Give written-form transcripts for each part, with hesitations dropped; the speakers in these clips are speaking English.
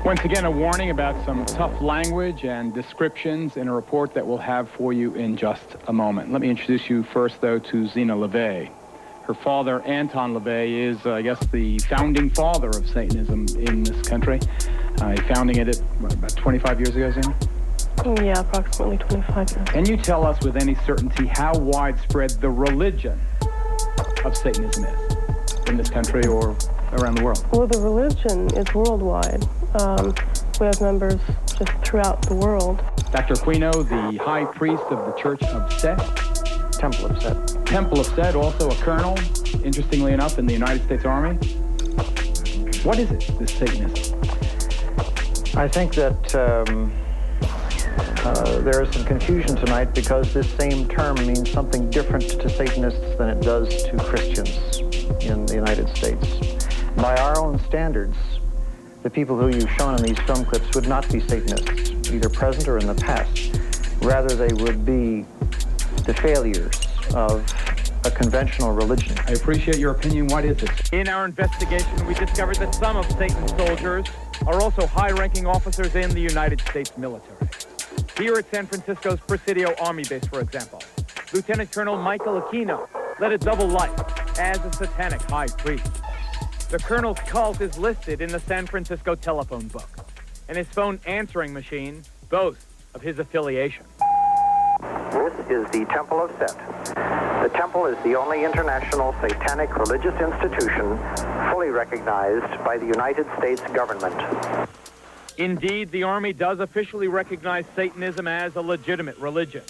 Once again, a warning about some tough language and descriptions in a report that we'll have for you in just a moment. Let me introduce you first, though, to Zena LeVay. Her father, Anton LeVay, is, I guess, the founding father of Satanism in this country. Founding it about 25 years ago, Zena? Yeah, approximately 25 years. Can you tell us with any certainty how widespread the religion of Satanism is in this country or around the world? Well, the religion is worldwide. We have members just throughout the world. Dr. Aquino, the high priest of the Church of Set. Temple of Set. Temple of Set, also a colonel, interestingly enough, in the United States Army. What is it, this Satanism? I think that there is some confusion tonight because this same term means something different to Satanists than it does to Christians in the United States. By our own standards, the people who you've shown in these film clips would not be Satanists, either present or in the past. Rather, they would be the failures of a conventional religion. I appreciate your opinion. What is it? In our investigation, we discovered that some of Satan's soldiers are also high-ranking officers in the United States military. Here at San Francisco's Presidio Army Base, for example, Lieutenant Colonel Michael Aquino led a double life as a satanic high priest. The colonel's cult is listed in the San Francisco telephone book, and his phone answering machine boasts of his affiliation. This is the Temple of Set. The temple is the only international satanic religious institution fully recognized by the United States government. Indeed, the Army does officially recognize Satanism as a legitimate religion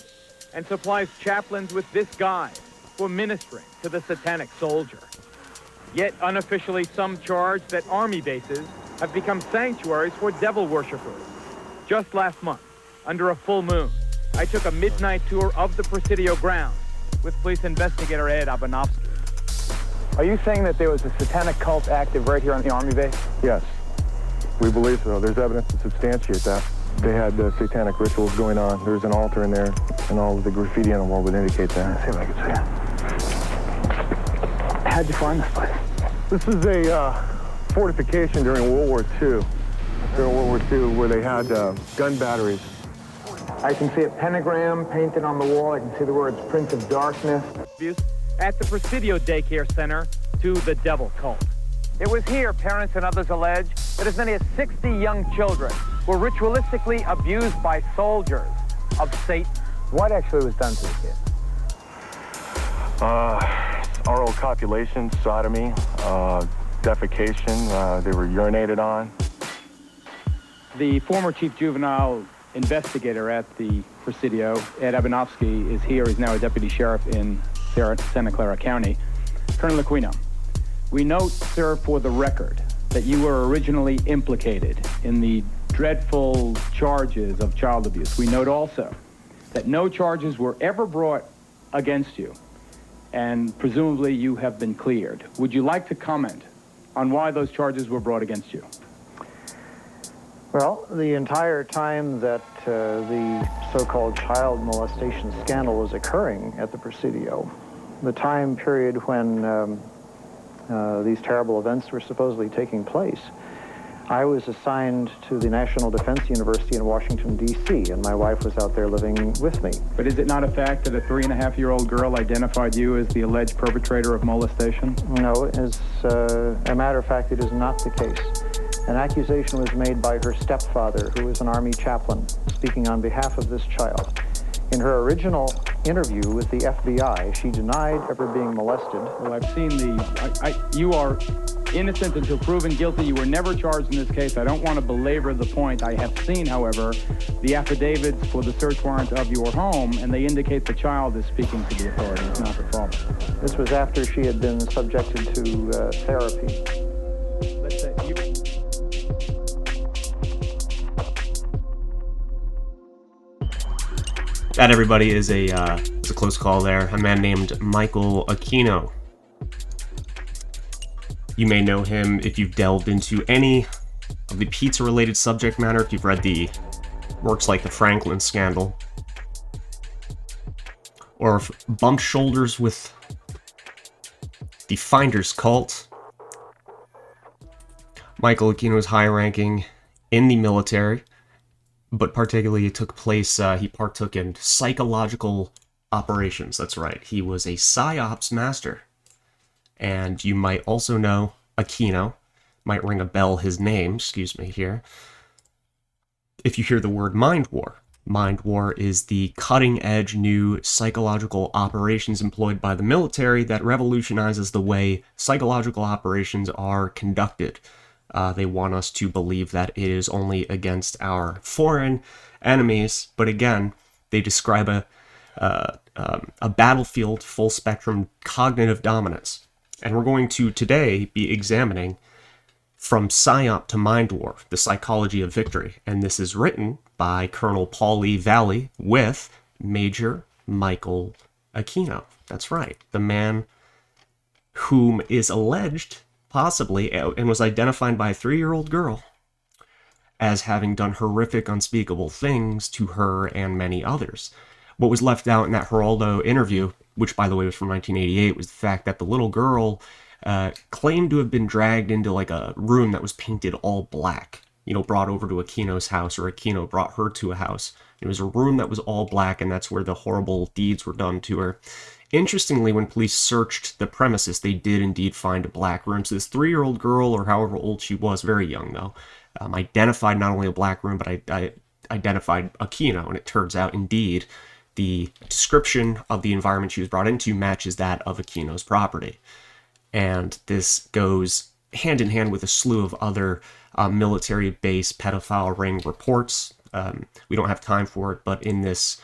and supplies chaplains with this guide for ministering to the satanic soldier. Yet unofficially, some charge that Army bases have become sanctuaries for devil worshippers. Just last month, under a full moon, I took a midnight tour of the Presidio grounds with police investigator Ed Abanovsky. Are you saying that there was a satanic cult active right here on the Army base? Yes, we believe so. There's evidence to substantiate that. They had satanic rituals going on. There's an altar in there, and all of the graffiti on the wall would indicate that. Let's see if I can see it. How'd you find this place? This is a fortification during World War II. During World War II, where they had gun batteries. I can see a pentagram painted on the wall. I can see the words Prince of Darkness. At the Presidio Daycare Center to the devil cult. It was here, parents and others allege, that as many as 60 young children were ritualistically abused by soldiers of Satan. What actually was done to the kids? Oral copulation, sodomy, defecation. They were urinated on. The former chief juvenile investigator at the Presidio, Ed Abanovsky, is here. He's now a deputy sheriff in Santa Clara County. Colonel Aquino, we note, sir, for the record, that you were originally implicated in the dreadful charges of child abuse. We note also that no charges were ever brought against you, and presumably you have been cleared. Would you like to comment on why those charges were brought against you? Well, the entire time that the so-called child molestation scandal was occurring at the Presidio, the time period when these terrible events were supposedly taking place, I was assigned to the National Defense University in Washington, D.C., and my wife was out there living with me. But is it not a fact that a 3.5-year-old girl identified you as the alleged perpetrator of molestation? No, as a matter of fact, it is not the case. An accusation was made by her stepfather, who was an Army chaplain, speaking on behalf of this child. In her original interview with the FBI, she denied ever being molested. Well, I've seen you are innocent until proven guilty. You were never charged in this case. I don't want to belabor the point. I have seen, however, the affidavits for the search warrant of your home, and they indicate the child is speaking to the authorities, not the father. This was after she had been subjected to therapy. Let's say That, everybody, is a close call there. A man named Michael Aquino. You may know him if you've delved into any of the pizza-related subject matter, if you've read the works like the Franklin Scandal, or bumped shoulders with the Finders Cult. Michael Aquino is high-ranking in the military, but particularly he partook in psychological operations. That's right. He was a PSYOPs master. And you might also know Aquino. Might ring a bell, his name, excuse me here. If you hear the word MindWar. MindWar is the cutting-edge new psychological operations employed by the military that revolutionizes the way psychological operations are conducted. They want us to believe that it is only against our foreign enemies, but again, they describe a battlefield full-spectrum cognitive dominance. And we're going to today be examining From PSYOP to MindWar, The Psychology of Victory. And this is written by Colonel Paul E. Valley with Major Michael Aquino. That's right, the man whom is alleged, possibly, and was identified by a 3-year-old girl as having done horrific, unspeakable things to her and many others. What was left out in that Geraldo interview, which by the way was from 1988, was the fact that the little girl claimed to have been dragged into like a room that was painted all black, brought over to Aquino's house, or Aquino brought her to a house. It was a room that was all black, and that's where the horrible deeds were done to her. Interestingly, when police searched the premises, they did indeed find a black room. So this 3-year-old girl, or however old she was, very young though, identified not only a black room, but I identified Aquino, and it turns out indeed the description of the environment she was brought into matches that of Aquino's property. And this goes hand in hand with a slew of other military-based pedophile ring reports. We don't have time for it, but in this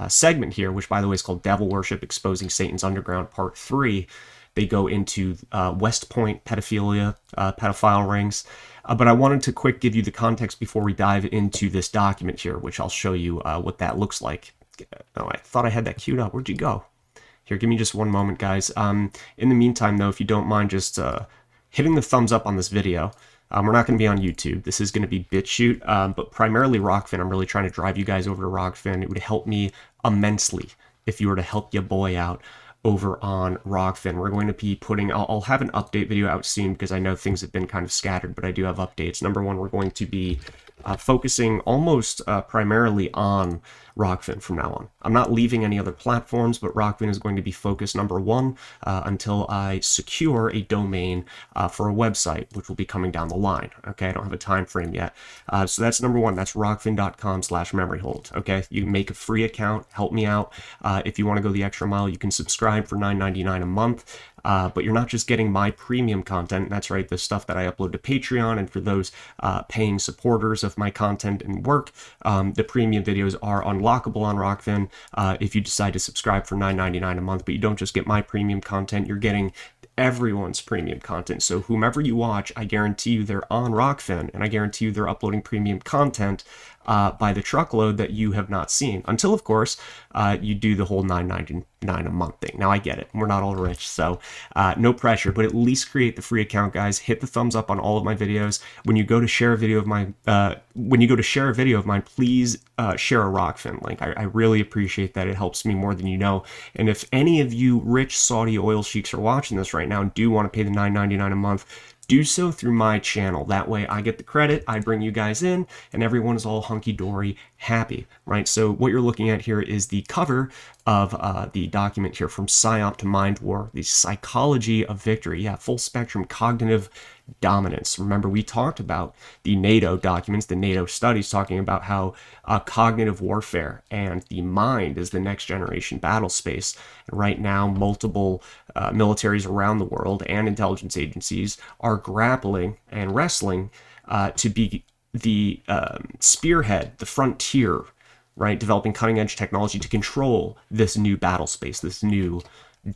segment here, which by the way is called Devil Worship, Exposing Satan's Underground, Part 3, they go into West Point pedophilia, pedophile rings. But I wanted to quick give you the context before we dive into this document here, which I'll show you what that looks like. Oh, I thought I had that queued up. Where'd you go? Here, give me just one moment, guys. In the meantime, though, if you don't mind just hitting the thumbs up on this video. We're not going to be on YouTube. This is going to be BitChute, but primarily Rockfin. I'm really trying to drive you guys over to Rockfin. It would help me immensely if you were to help your boy out over on Rockfin. We're going to be putting, I'll have an update video out soon because I know things have been kind of scattered, but I do have updates. Number one, we're going to be focusing almost primarily on Rockfin from now on. I'm not leaving any other platforms, but Rockfin is going to be focused, number one, until I secure a domain for a website, which will be coming down the line. Okay, I don't have a time frame yet. So that's number one. That's rockfin.com/memoryhold. Okay, you can make a free account, help me out. If you want to go the extra mile, you can subscribe for $9.99 a month. But you're not just getting my premium content. That's right, the stuff that I upload to Patreon, and for those paying supporters of my content and work, the premium videos are unlockable on Rockfin if you decide to subscribe for $9.99 a month. But you don't just get my premium content, you're getting everyone's premium content. So whomever you watch, I guarantee you they're on Rockfin, and I guarantee you they're uploading premium content by the truckload that you have not seen. Until, of course, you do the whole $9.99 a month thing. Now, I get it. We're not all rich, so no pressure, but at least create the free account, guys. Hit the thumbs up on all of my videos. When you go to share a video of mine, please share a Rockfin link. I really appreciate that. It helps me more than you know. And if any of you rich Saudi oil sheiks are watching this right now and do want to pay the $9.99 a month, do so through my channel. That way I get the credit, I bring you guys in, and everyone is all hunky-dory happy, right? So what you're looking at here is the cover of the document here, From PSYOP to MindWar, The Psychology of Victory. Yeah, full spectrum cognitive dominance. Remember, we talked about the NATO documents, the NATO studies, talking about how cognitive warfare and the mind is the next generation battle space. And right now, multiple militaries around the world and intelligence agencies are grappling and wrestling to be the spearhead, the frontier, right? Developing cutting edge technology to control this new battle space, this new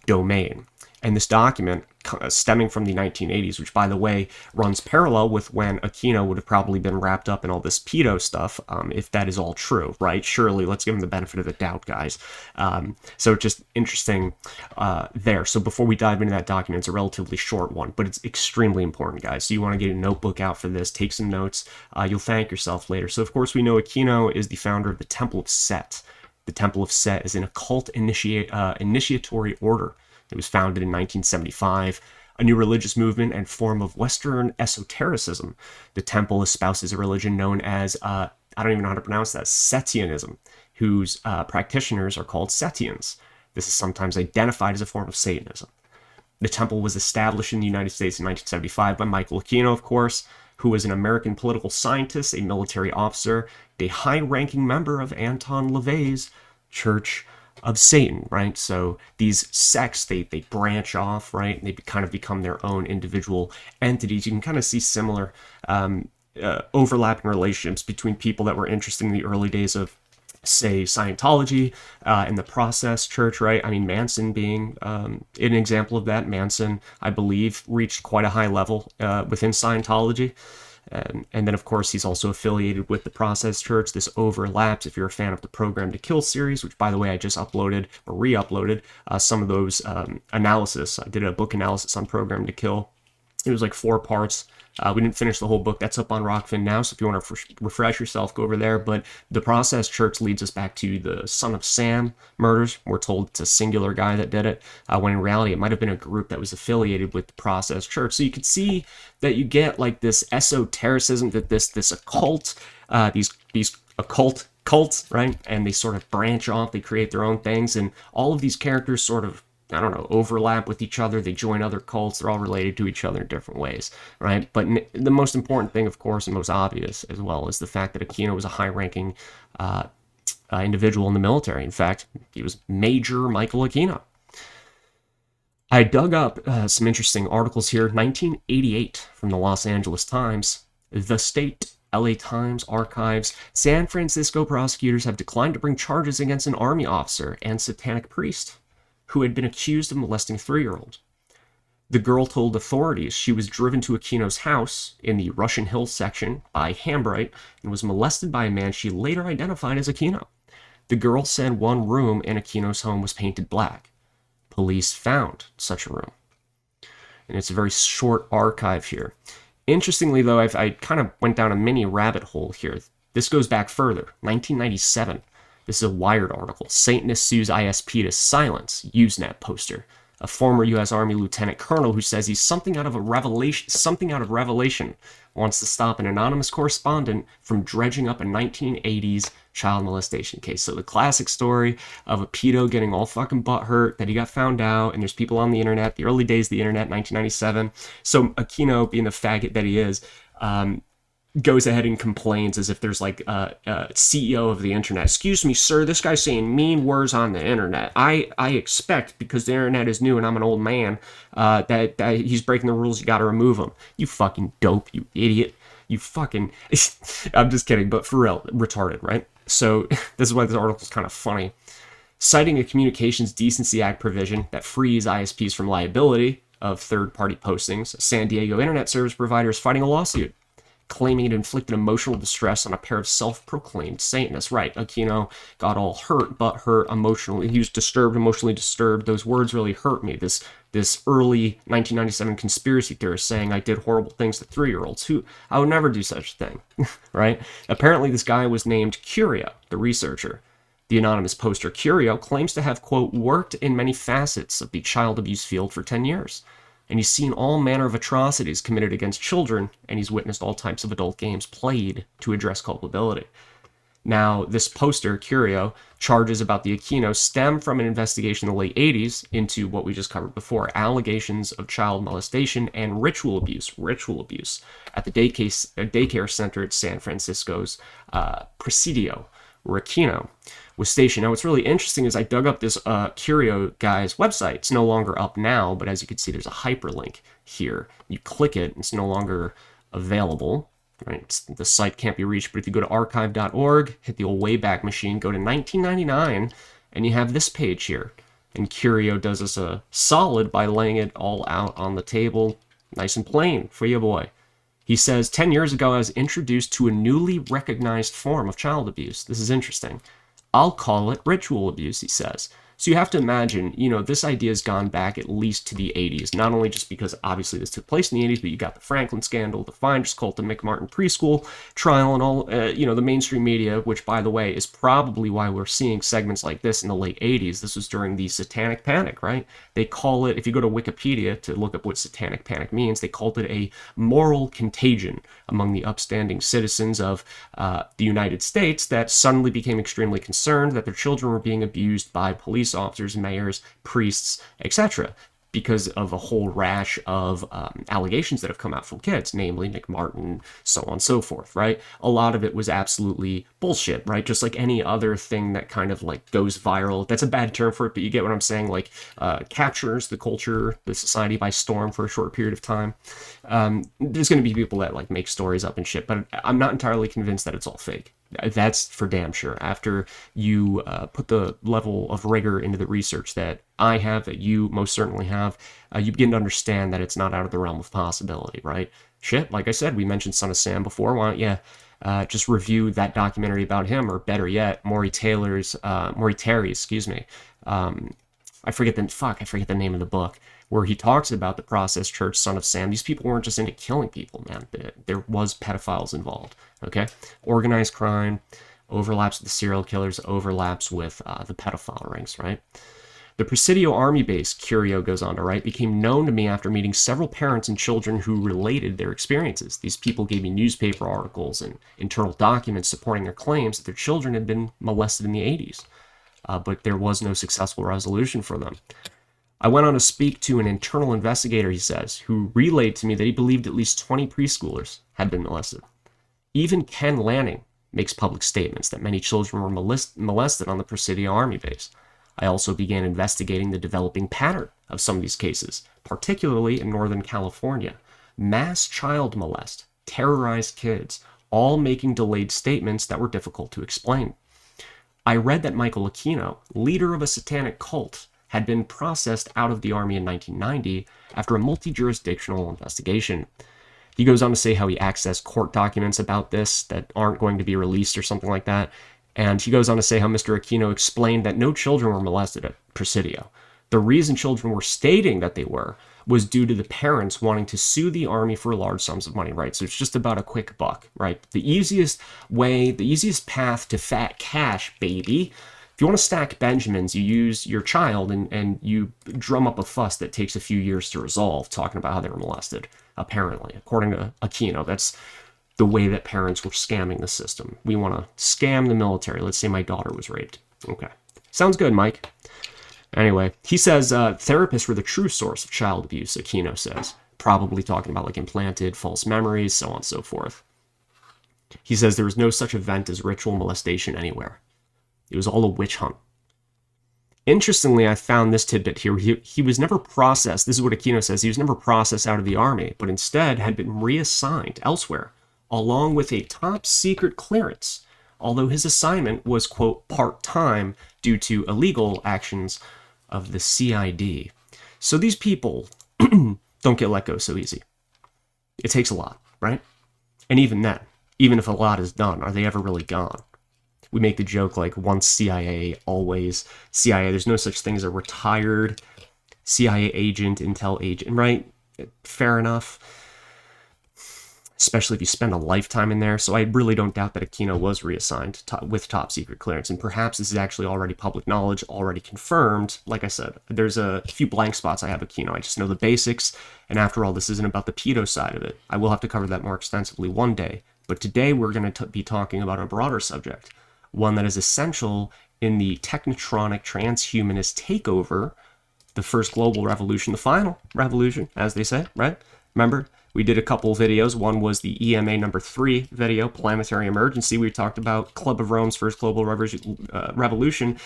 domain. And this document, stemming from the 1980s, which, by the way, runs parallel with when Aquino would have probably been wrapped up in all this pedo stuff, if that is all true, right? Surely, let's give him the benefit of the doubt, guys. So just interesting there. So before we dive into that document, it's a relatively short one, but it's extremely important, guys. So you want to get a notebook out for this, take some notes. You'll thank yourself later. So, of course, we know Aquino is the founder of the Temple of Set. The Temple of Set is an occult initiatory order. It was founded in 1975 a new religious movement and form of Western esotericism. The temple espouses a religion known as, I don't even know how to pronounce that, Setianism, whose practitioners are called Setians. This is sometimes identified as a form of Satanism. The temple was established in the United States in 1975 by Michael Aquino, of course, who was an American political scientist, a military officer, a high-ranking member of Anton LaVey's Church of Satan, right? So these sects, they branch off, right? They kind of become their own individual entities. You can kind of see similar overlapping relationships between people that were interested in the early days of, say, Scientology and the Process Church, right? I mean, Manson being an example of that. Manson, I believe, reached quite a high level within Scientology. And then, of course, he's also affiliated with the Process Church. This overlaps if you're a fan of the Program to Kill series, which, by the way, I just uploaded or re-uploaded some of those analysis. I did a book analysis on Program to Kill. It was like 4 parts. We didn't finish the whole book. That's up on Rockfin now, so if you want to refresh yourself, go over there. But the Process Church leads us back to the Son of Sam murders. We're told it's a singular guy that did it, when in reality it might have been a group that was affiliated with the Process Church. So you could see that you get like this esotericism, that this occult, these occult cults, right? And they sort of branch off, they create their own things, and all of these characters sort of, I don't know, overlap with each other. They join other cults. They're all related to each other in different ways, right? But the most important thing, of course, and most obvious as well, is the fact that Aquino was a high-ranking individual in the military. In fact, he was Major Michael Aquino. I dug up some interesting articles here. 1988 from the Los Angeles Times, The State, LA Times Archives. San Francisco prosecutors have declined to bring charges against an Army officer and satanic priest who had been accused of molesting a 3-year-old. The girl told authorities she was driven to Aquino's house in the Russian Hills section by Hambright and was molested by a man she later identified as Aquino. The girl said one room in Aquino's home was painted black. Police found such a room. And it's a very short archive here. Interestingly, though, I kind of went down a mini rabbit hole here. This goes back further, 1997. This is a Wired article. Satanist sues ISP to silence Usenet poster. A former U.S. Army lieutenant colonel who says he's something out of Revelation wants to stop an anonymous correspondent from dredging up a 1980s child molestation case. So the classic story of a pedo getting all fucking butthurt that he got found out, and there's people on the internet, the early days of the internet, 1997. So Aquino, being the faggot that he is, goes ahead and complains as if there's like a CEO of the internet. Excuse me, sir, this guy's saying mean words on the internet. I expect, because the internet is new and I'm an old man, that he's breaking the rules, you gotta remove him. You fucking dope, you idiot. You fucking... I'm just kidding, but for real, retarded, right? So this is why this article's kind of funny. Citing a Communications Decency Act provision that frees ISPs from liability of third-party postings, a San Diego internet service provider is fighting a lawsuit, claiming it inflicted emotional distress on a pair of self-proclaimed Satanists. Right, Aquino got all hurt emotionally. He was emotionally disturbed. Those words really hurt me. This early 1997 conspiracy theorist saying I did horrible things to 3-year-olds. I would never do such a thing, right? Apparently this guy was named Curio, the researcher. The anonymous poster Curio claims to have, quote, worked in many facets of the child abuse field for 10 years. And he's seen all manner of atrocities committed against children, and he's witnessed all types of adult games played to address culpability. Now, this poster, Curio, charges about the Aquino stem from an investigation in the late 80s into what we just covered before, allegations of child molestation and ritual abuse at the daycare center at San Francisco's Presidio, where Aquino was stationed. Now, what's really interesting is I dug up this Curio guy's website. It's no longer up now, but as you can see, there's a hyperlink here. You click it, it's no longer available. Right? The site can't be reached, but if you go to archive.org, hit the old Wayback Machine, go to 1999, and you have this page here. And Curio does us a solid by laying it all out on the table, nice and plain for you, boy. He says, 10 years ago, I was introduced to a newly recognized form of child abuse. This is interesting. I'll call it ritual abuse, he says. So you have to imagine, you know, this idea has gone back at least to the 80s, not only just because obviously this took place in the 80s, but you got the Franklin scandal, the Finders cult, the McMartin preschool trial, and all, you know, the mainstream media, which, by the way, is probably why we're seeing segments like this in the late 80s. This was during the Satanic Panic, right? They call it, if you go to Wikipedia to look up what Satanic Panic means, they called it a moral contagion among the upstanding citizens of the United States that suddenly became extremely concerned that their children were being abused by police officers, mayors, priests, etc., because of a whole rash of allegations that have come out from kids, namely McMartin, so on and so forth, right? A lot of it was absolutely bullshit, right? Just like any other thing that kind of like goes viral. That's a bad term for it, but you get what I'm saying, like captures the culture, the society by storm for a short period of time. There's going to be people that like make stories up and shit, but I'm not entirely convinced that it's all fake. That's for damn sure. After you put the level of rigor into the research that I have, that you most certainly have, you begin to understand that it's not out of the realm of possibility, right? Shit, like I said, we mentioned Son of Sam before. Why don't you just review that documentary about him, or better yet, Maury Terry, excuse me. I forget the name of the book, where he talks about the Process Church, Son of Sam. These people weren't just into killing people, man. There was pedophiles involved, okay? Organized crime overlaps with the serial killers, overlaps with the pedophile rings, right? The Presidio Army Base, Curio goes on to write, became known to me after meeting several parents and children who related their experiences. These people gave me newspaper articles and internal documents supporting their claims that their children had been molested in the 80s. But there was no successful resolution for them. I went on to speak to an internal investigator, he says, who relayed to me that he believed at least 20 preschoolers had been molested. Even Ken Lanning makes public statements that many children were molested on the Presidio Army Base. I also began investigating the developing pattern of some of these cases, particularly in Northern California. Mass child molest, terrorized kids, all making delayed statements that were difficult to explain. I read that Michael Aquino, leader of a satanic cult, had been processed out of the Army in 1990 after a multi-jurisdictional investigation. He goes on to say how he accessed court documents about this that aren't going to be released or something like that. And he goes on to say how Mr. Aquino explained that no children were molested at Presidio. The reason children were stating that they were was due to the parents wanting to sue the Army for large sums of money, right? So it's just about a quick buck, right? The easiest way, the easiest path to fat cash, baby. If you want to stack Benjamins, you use your child and you drum up a fuss that takes a few years to resolve, talking about how they were molested, apparently. According to Aquino, that's the way that parents were scamming the system. We want to scam the military. Let's say my daughter was raped. Okay. Sounds good, Mike. Anyway, he says therapists were the true source of child abuse, Aquino says. Probably talking about like implanted false memories, so on and so forth. He says there was no such event as ritual molestation anywhere. It was all a witch hunt. Interestingly, I found this tidbit here. He was never processed. This is what Aquino says. He was never processed out of the Army, but instead had been reassigned elsewhere, along with a top secret clearance, although his assignment was, quote, part-time due to illegal actions of the CID. So these people don't get let go so easy. It takes a lot, right? And even then, even if a lot is done, are they ever really gone? We make the joke like once CIA, always CIA. There's no such thing as a retired CIA agent, intel agent, right? Fair enough. Especially if you spend a lifetime in there. So I really don't doubt that Aquino was reassigned with top secret clearance. And perhaps this is actually already public knowledge, already confirmed. Like I said, there's a few blank spots I have Aquino. I just know the basics. And after all, this isn't about the pedo side of it. I will have to cover that more extensively one day. But today we're going to be talking about a broader subject. One that is essential in the technotronic transhumanist takeover, the first global revolution, the final revolution, as they say, right? Remember, we did a couple videos. One was the EMA number 3 video, Planetary Emergency. We talked about Club of Rome's first global revolution.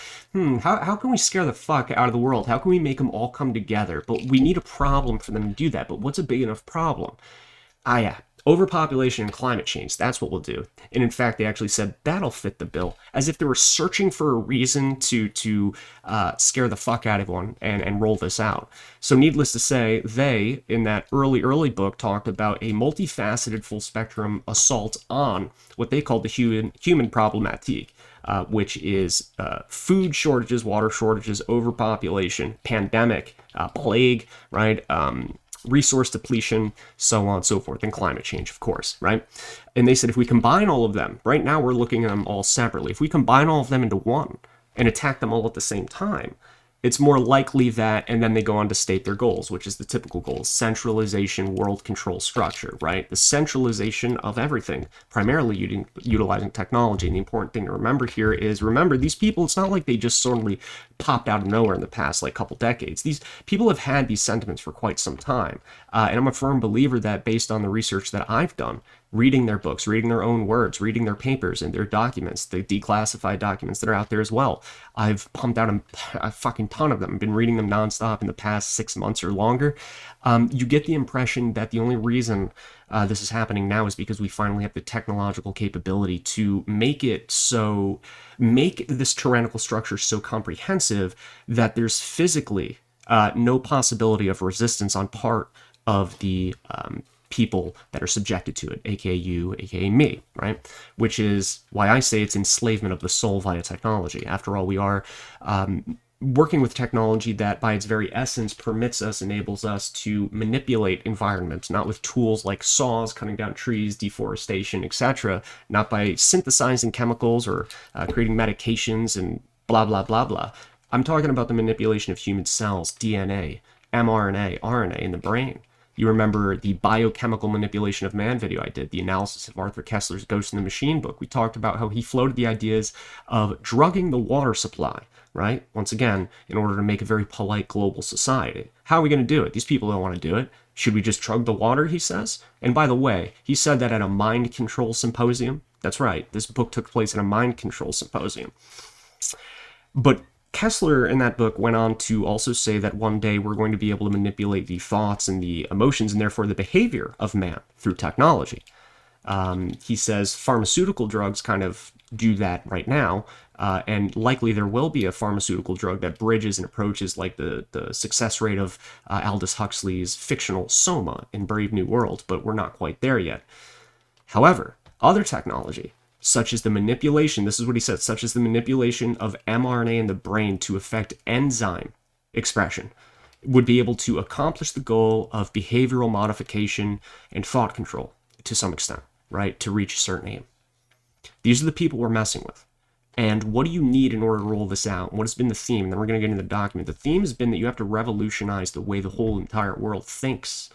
How can we scare the fuck out of the world? How can we make them all come together? But we need a problem for them to do that. But what's a big enough problem? Overpopulation and climate change, that's what we'll do. And in fact, they actually said that'll fit the bill, as if they were searching for a reason to scare the fuck out of one and roll this out. So needless to say, they, in that early book, talked about a multifaceted full spectrum assault on what they called the human problematique. which is food shortages, water shortages, overpopulation, pandemic, plague, right? Resource depletion, so on and so forth, and climate change, of course, right? And they said if we combine all of them, right now we're looking at them all separately, if we combine all of them into one and attack them all at the same time, it's more likely that, and then they go on to state their goals, which is the typical goals: centralization, world control structure, right? The centralization of everything, primarily utilizing technology. And the important thing to remember here is, remember, these people, it's not like they just suddenly popped out of nowhere in the past, like, couple decades. These people have had these sentiments for quite some time. And I'm a firm believer that, based on the research that I've done, reading their books, reading their own words, reading their papers and their documents, the declassified documents that are out there as well. I've pumped out a fucking ton of them. I've been reading them nonstop in the past 6 months or longer. You get the impression that the only reason this is happening now is because we finally have the technological capability to make this tyrannical structure so comprehensive that there's physically no possibility of resistance on part of the people that are subjected to it, aka you, aka me, right? Which is why I say it's enslavement of the soul via technology. After all, we are working with technology that, by its very essence, enables us to manipulate environments, not with tools like saws, cutting down trees, deforestation, etc., not by synthesizing chemicals or creating medications and blah, blah, blah, blah. I'm talking about the manipulation of human cells, DNA, mRNA, RNA in the brain. You remember the biochemical manipulation of man video I did, the analysis of Arthur Koestler's Ghost in the Machine book. We talked about how he floated the ideas of drugging the water supply, right? Once again, in order to make a very polite global society. How are we going to do it? These people don't want to do it. Should we just drug the water, he says? And by the way, he said that at a mind control symposium. That's right, this book took place at a mind control symposium. But Koestler in that book went on to also say that one day we're going to be able to manipulate the thoughts and the emotions and therefore the behavior of man through technology. He says pharmaceutical drugs kind of do that right now, and likely there will be a pharmaceutical drug that bridges and approaches like the success rate of Aldous Huxley's fictional Soma in Brave New World, but we're not quite there yet. However, other technology, such as the manipulation, this is what he said, such as the manipulation of mRNA in the brain to affect enzyme expression, would be able to accomplish the goal of behavioral modification and thought control to some extent, right, to reach a certain aim. These are the people we're messing with. And what do you need in order to roll this out? What has been the theme? And then we're going to get into the document. The theme has been that you have to revolutionize the way the whole entire world thinks,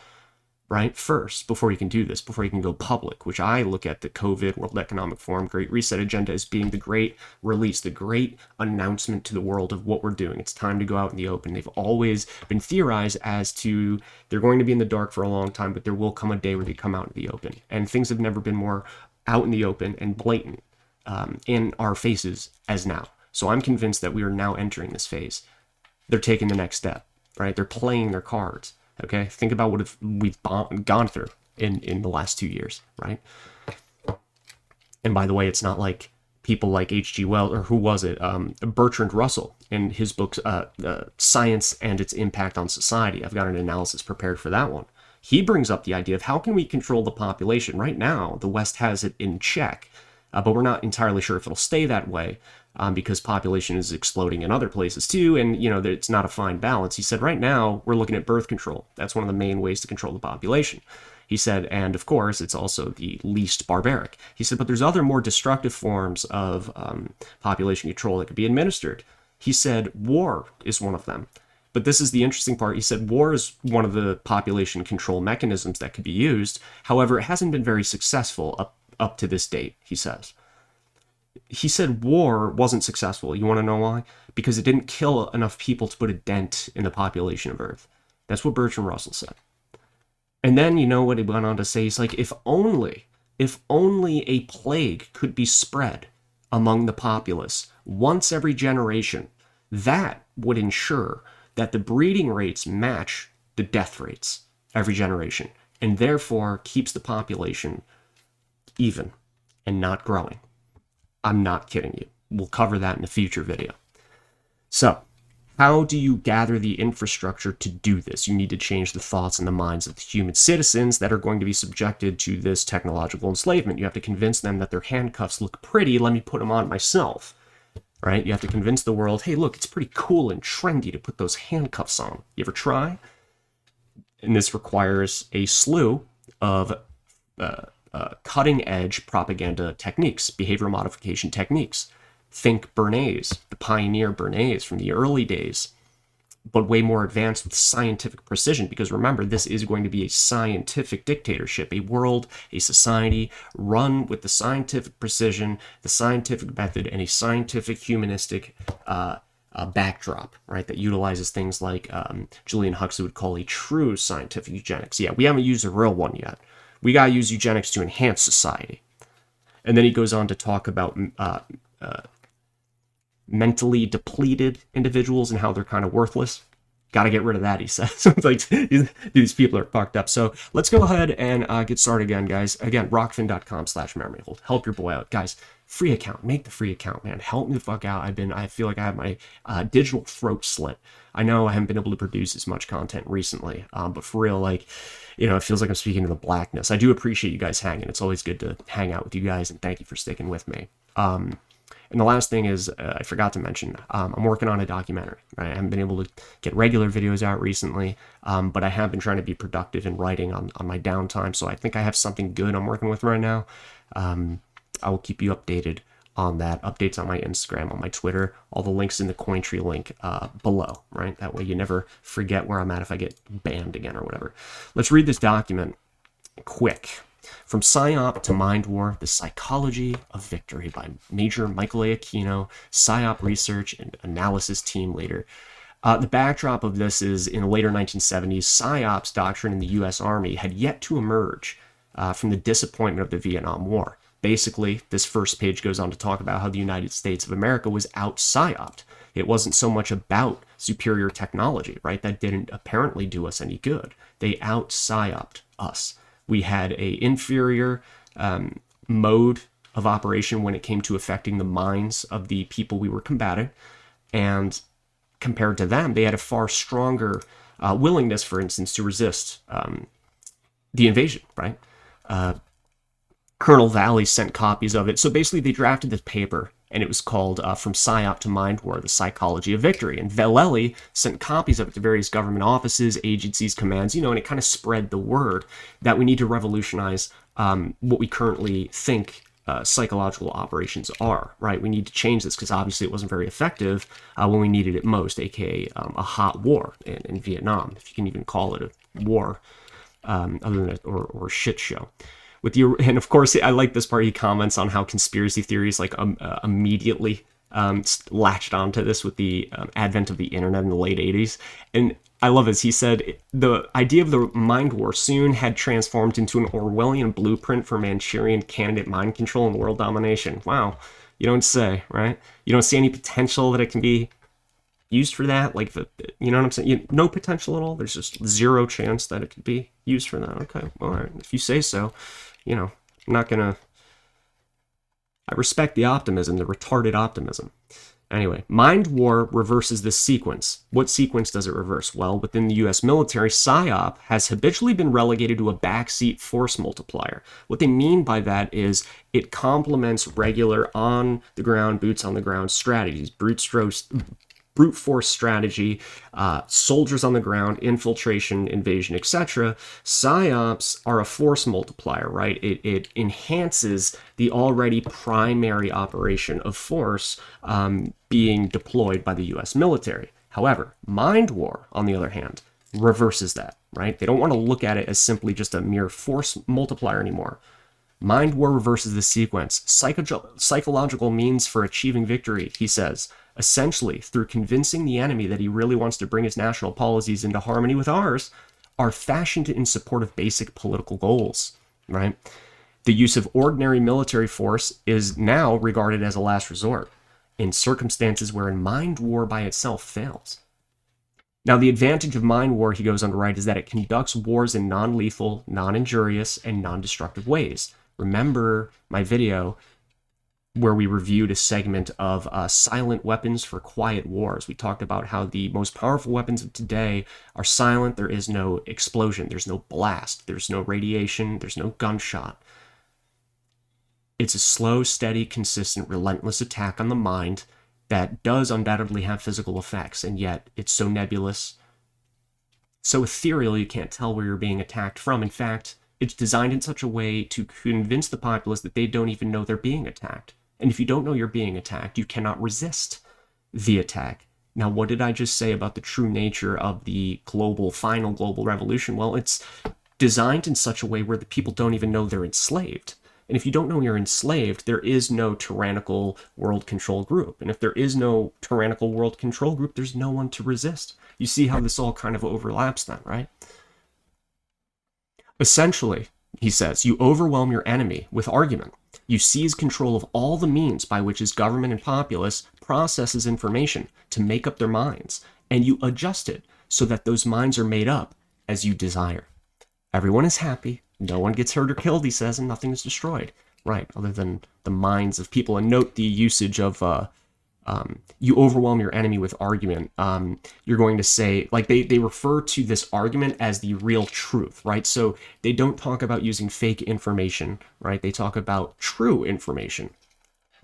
right? First, before you can do this, before you can go public, which I look at the COVID, World Economic Forum, Great Reset agenda as being the great release, the great announcement to the world of what we're doing. It's time to go out in the open. They've always been theorized as to they're going to be in the dark for a long time, but there will come a day where they come out in the open. And things have never been more out in the open and blatant in our faces as now. So I'm convinced that we are now entering this phase. They're taking the next step, right? They're playing their cards. Okay, think about what we've gone through in the last 2 years, right? And by the way, it's not like people like H.G. Wells, or who was it? Bertrand Russell, in his book, Science and Its Impact on Society. I've got an analysis prepared for that one. He brings up the idea of how can we control the population? Right now, the West has it in check, but we're not entirely sure if it'll stay that way. Because population is exploding in other places too, and it's not a fine balance. He said right now we're looking at birth control. That's one of the main ways to control the population. He said, and of course it's also the least barbaric. He said, but there's other more destructive forms of population control that could be administered. He said war is one of them. But this is the interesting part. He said war is one of the population control mechanisms that could be used. However, it hasn't been very successful up to this date, he says. He said war wasn't successful. You want to know why? Because it didn't kill enough people to put a dent in the population of Earth. That's what Bertrand Russell said. And then you know what he went on to say? He's like, if only a plague could be spread among the populace once every generation, that would ensure that the breeding rates match the death rates every generation, and therefore keeps the population even and not growing. I'm not kidding you. We'll cover that in a future video. So, How do you gather the infrastructure to do this? You need to change the thoughts and the minds of the human citizens that are going to be subjected to this technological enslavement. You have to convince them that their handcuffs look pretty. Let me put them on myself, right? You have to convince the world, hey, look, it's pretty cool and trendy to put those handcuffs on. You ever try? And this requires a slew of cutting-edge propaganda techniques, behavior modification techniques. Think Bernays, the pioneer Bernays from the early days, but way more advanced with scientific precision, because remember, this is going to be a scientific dictatorship, a world, a society run with the scientific precision, the scientific method, and a scientific humanistic backdrop, right, that utilizes things like Julian Huxley would call a true scientific eugenics. Yeah, we haven't used a real one yet. We got to use eugenics to enhance society. And then he goes on to talk about mentally depleted individuals and how they're kind of worthless. Got to get rid of that, he says. It's like, these people are fucked up. So let's go ahead and get started again, guys. Again, rockfin.com/memoryhold. Help your boy out. Guys, free account. Make the free account, man. Help me the fuck out. I feel like I have my digital throat slit. I know I haven't been able to produce as much content recently, but for real, like, you know, it feels like I'm speaking to the blackness. I do appreciate you guys hanging. It's always good to hang out with you guys, and thank you for sticking with me. And the last thing is, I forgot to mention, I'm working on a documentary. Right? I haven't been able to get regular videos out recently, but I have been trying to be productive in writing on my downtime, so I think I have something good I'm working with right now. I will keep you updated on that. Updates on my Instagram, on my Twitter, all the links in the Cointree link below, right? That way you never forget where I'm at if I get banned again or whatever. Let's read this document quick. From PSYOP to MindWar, The Psychology of Victory by Major Michael Aquino, PSYOP Research and Analysis Team Leader. The backdrop of this is, in the later 1970s, PSYOP's doctrine in the U.S. Army had yet to emerge from the disappointment of the Vietnam War. Basically, this first page goes on to talk about how the United States of America was out-PSYOPed. It wasn't so much about superior technology, right? That didn't apparently do us any good. They out-PSYOPed us. We had a inferior mode of operation when it came to affecting the minds of the people we were combating. And compared to them, they had a far stronger willingness, for instance, to resist the invasion, right? Colonel Valley sent copies of it. So basically they drafted this paper, and it was called From PSYOP to MindWar, The Psychology of Victory. And Vallely sent copies of it to various government offices, agencies, commands, you know, and it kind of spread the word that we need to revolutionize what we currently think psychological operations are, right? We need to change this because obviously it wasn't very effective when we needed it most, aka a hot war in Vietnam, if you can even call it a war, other than or a shit show. And of course, I like this part. He comments on how conspiracy theories like immediately latched onto this with the advent of the internet in the late 80s. And I love this. He said, the idea of the mind war soon had transformed into an Orwellian blueprint for Manchurian candidate mind control and world domination. Wow. You don't say, right? You don't see any potential that it can be used for that? Like, you know what I'm saying? No potential at all? There's just zero chance that it could be used for that? Okay, all right. If you say so. You know, I'm not gonna... I respect the optimism, the retarded optimism. Anyway, MindWar reverses this sequence. What sequence does it reverse? Well, within the U.S. military, PSYOP has habitually been relegated to a backseat force multiplier. What they mean by that is it complements regular on-the-ground, boots-on-the-ground strategies, brute force strategy, soldiers on the ground, infiltration, invasion, etc. PSYOPs are a force multiplier, right? It enhances the already primary operation of force being deployed by the U.S. military. However, MindWar, on the other hand, reverses that, right? They don't want to look at it as simply just a mere force multiplier anymore. MindWar reverses the sequence. Psychological means for achieving victory, he says, essentially through convincing the enemy that he really wants to bring his national policies into harmony with ours, are fashioned in support of basic political goals, right? The use of ordinary military force is now regarded as a last resort in circumstances wherein mind war by itself fails. Now, the advantage of mind war, he goes on to write, is that it conducts wars in non-lethal, non-injurious, and non-destructive ways. Remember my video where we reviewed a segment of silent weapons for quiet wars. We talked about how the most powerful weapons of today are silent. There is no explosion. There's no blast. There's no radiation. There's no gunshot. It's a slow, steady, consistent, relentless attack on the mind that does undoubtedly have physical effects, and yet it's so nebulous, so ethereal you can't tell where you're being attacked from. In fact, it's designed in such a way to convince the populace that they don't even know they're being attacked. And if you don't know you're being attacked, you cannot resist the attack. Now, what did I just say about the true nature of the final global revolution? Well, it's designed in such a way where the people don't even know they're enslaved. And if you don't know you're enslaved, there is no tyrannical world control group. And if there is no tyrannical world control group, there's no one to resist. You see how this all kind of overlaps then, right? Essentially, he says, you overwhelm your enemy with argument. You seize control of all the means by which his government and populace processes information to make up their minds, and you adjust it so that those minds are made up as you desire. Everyone is happy. No one gets hurt or killed, he says, and nothing is destroyed. Right, other than the minds of people. And note the usage of, you overwhelm your enemy with argument. You're going to say, like, they refer to this argument as the real truth, right? So they don't talk about using fake information, right? They talk about true information,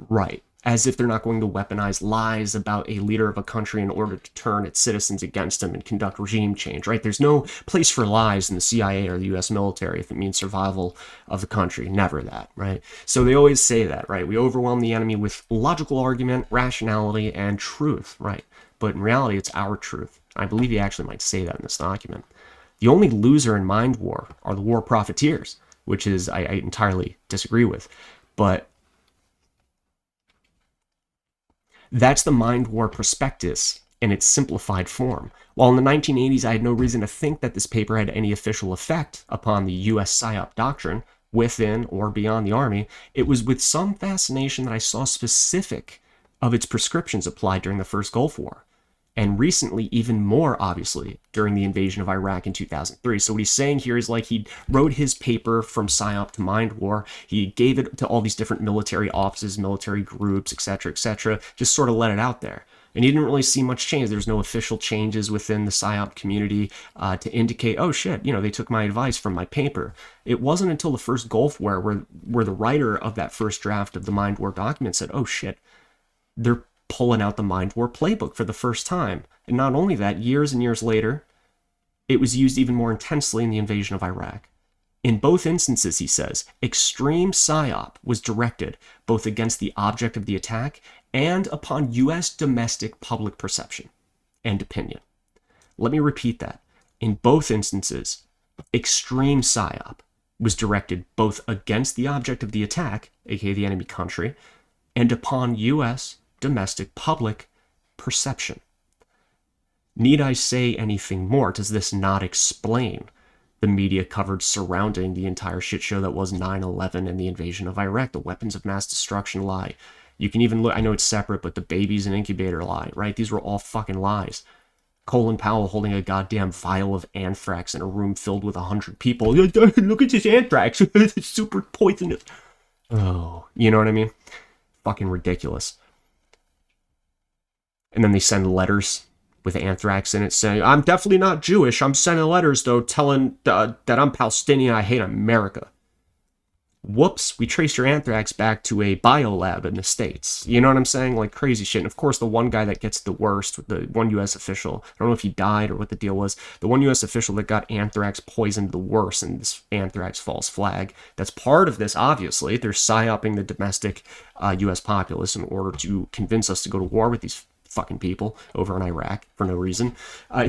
right? As if they're not going to weaponize lies about a leader of a country in order to turn its citizens against him and conduct regime change, right? There's no place for lies in the CIA or the US military if it means survival of the country. Never that, right? So they always say that, right? We overwhelm the enemy with logical argument, rationality, and truth, right? But in reality, it's our truth. I believe he actually might say that in this document. The only loser in MindWar are the war profiteers, which is, I entirely disagree with. But that's the MindWar prospectus in its simplified form. While in the 1980s, I had no reason to think that this paper had any official effect upon the US PSYOP doctrine within or beyond the Army, it was with some fascination that I saw specific of its prescriptions applied during the first Gulf War. And recently, even more obviously, during the invasion of Iraq in 2003. So what he's saying here is, like, he wrote his paper from PSYOP to MindWar. He gave it to all these different military offices, military groups, etc., just sort of let it out there. And he didn't really see much change. There's no official changes within the PSYOP community to indicate, oh shit, they took my advice from my paper. It wasn't until the first Gulf War where the writer of that first draft of the MindWar document said, oh shit, they're pulling out the MindWar playbook for the first time. And not only that, years and years later, it was used even more intensely in the invasion of Iraq. In both instances, he says, extreme PSYOP was directed both against the object of the attack and upon U.S. domestic public perception and opinion. Let me repeat that. In both instances, extreme PSYOP was directed both against the object of the attack, aka the enemy country, and upon U.S. domestic public perception. Need I say anything more? Does this not explain the media coverage surrounding the entire shit show that was 9/11 and the invasion of Iraq? The weapons of mass destruction lie. You can even look, I know it's separate, but the babies in incubator lie, right? These were all fucking lies. Colin Powell holding a goddamn vial of anthrax in a room filled with 100 people. Look at this anthrax. It's super poisonous. Oh, you know what I mean? Fucking ridiculous. And then they send letters with anthrax in it saying, I'm definitely not Jewish. I'm sending letters, though, telling that I'm Palestinian. I hate America. Whoops, we traced your anthrax back to a biolab in the States. You know what I'm saying? Like crazy shit. And of course, the one guy that gets the worst, the one U.S. official, I don't know if he died or what the deal was, the one U.S. official that got anthrax poisoned the worst in this anthrax false flag. That's part of this, obviously. They're psyoping the domestic U.S. populace in order to convince us to go to war with these fucking people over in Iraq for no reason.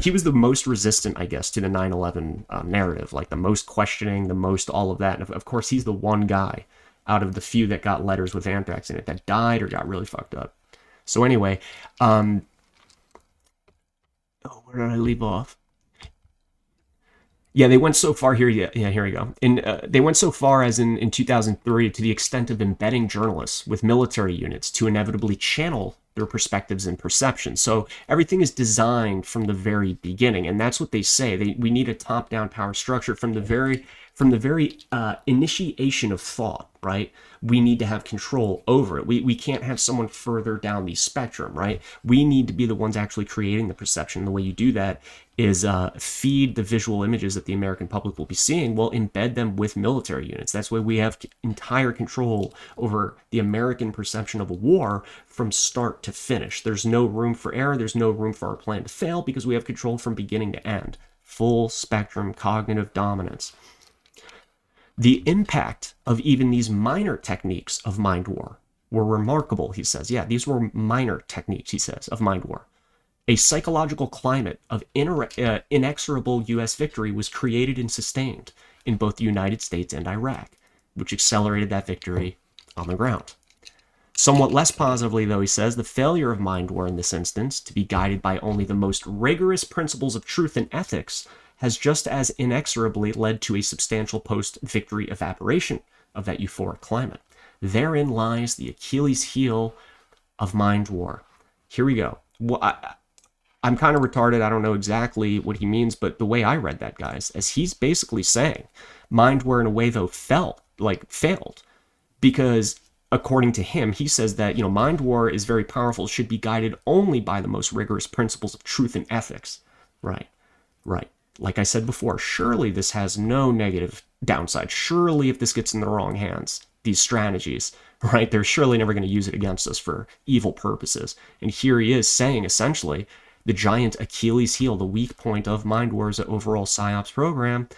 He was the most resistant, I guess, to the 9/11 narrative, like the most questioning, the most all of that. And of course, he's the one guy out of the few that got letters with anthrax in it that died or got really fucked up. So anyway, where did I leave off? Yeah, they went so far here. Yeah, here we go. They went so far as in 2003 to the extent of embedding journalists with military units to inevitably channel their perspectives and perceptions. So everything is designed from the very beginning, and that's what they say. We need a top-down power structure from the very initiation of thought, right? We need to have control over it. We can't have someone further down the spectrum, right? We need to be the ones actually creating the perception. The way you do that is feed the visual images that the American public will be seeing, well, embed them with military units. That's why we have entire control over the American perception of a war from start to finish. There's no room for error. There's no room for our plan to fail because we have control from beginning to end. Full spectrum cognitive dominance. The impact of even these minor techniques of mind war were remarkable, he says. Yeah, these were minor techniques, he says, of mind war. A psychological climate of inexorable U.S. victory was created and sustained in both the United States and Iraq, which accelerated that victory on the ground. Somewhat less positively, though, he says, the failure of mind war in this instance, to be guided by only the most rigorous principles of truth and ethics, has just as inexorably led to a substantial post-victory evaporation of that euphoric climate. Therein lies the Achilles heel of mind war. Here we go. Well, I'm kind of retarded. I don't know exactly what he means, but the way I read that, guys, as he's basically saying mind war in a way, though, failed, because according to him, he says that, mind war is very powerful, should be guided only by the most rigorous principles of truth and ethics. Right. Like I said before, surely this has no negative downside. Surely if this gets in the wrong hands, these strategies, right, they're surely never going to use it against us for evil purposes. And here he is saying, essentially, the giant Achilles heel, the weak point of Mind War's overall PSYOPs program,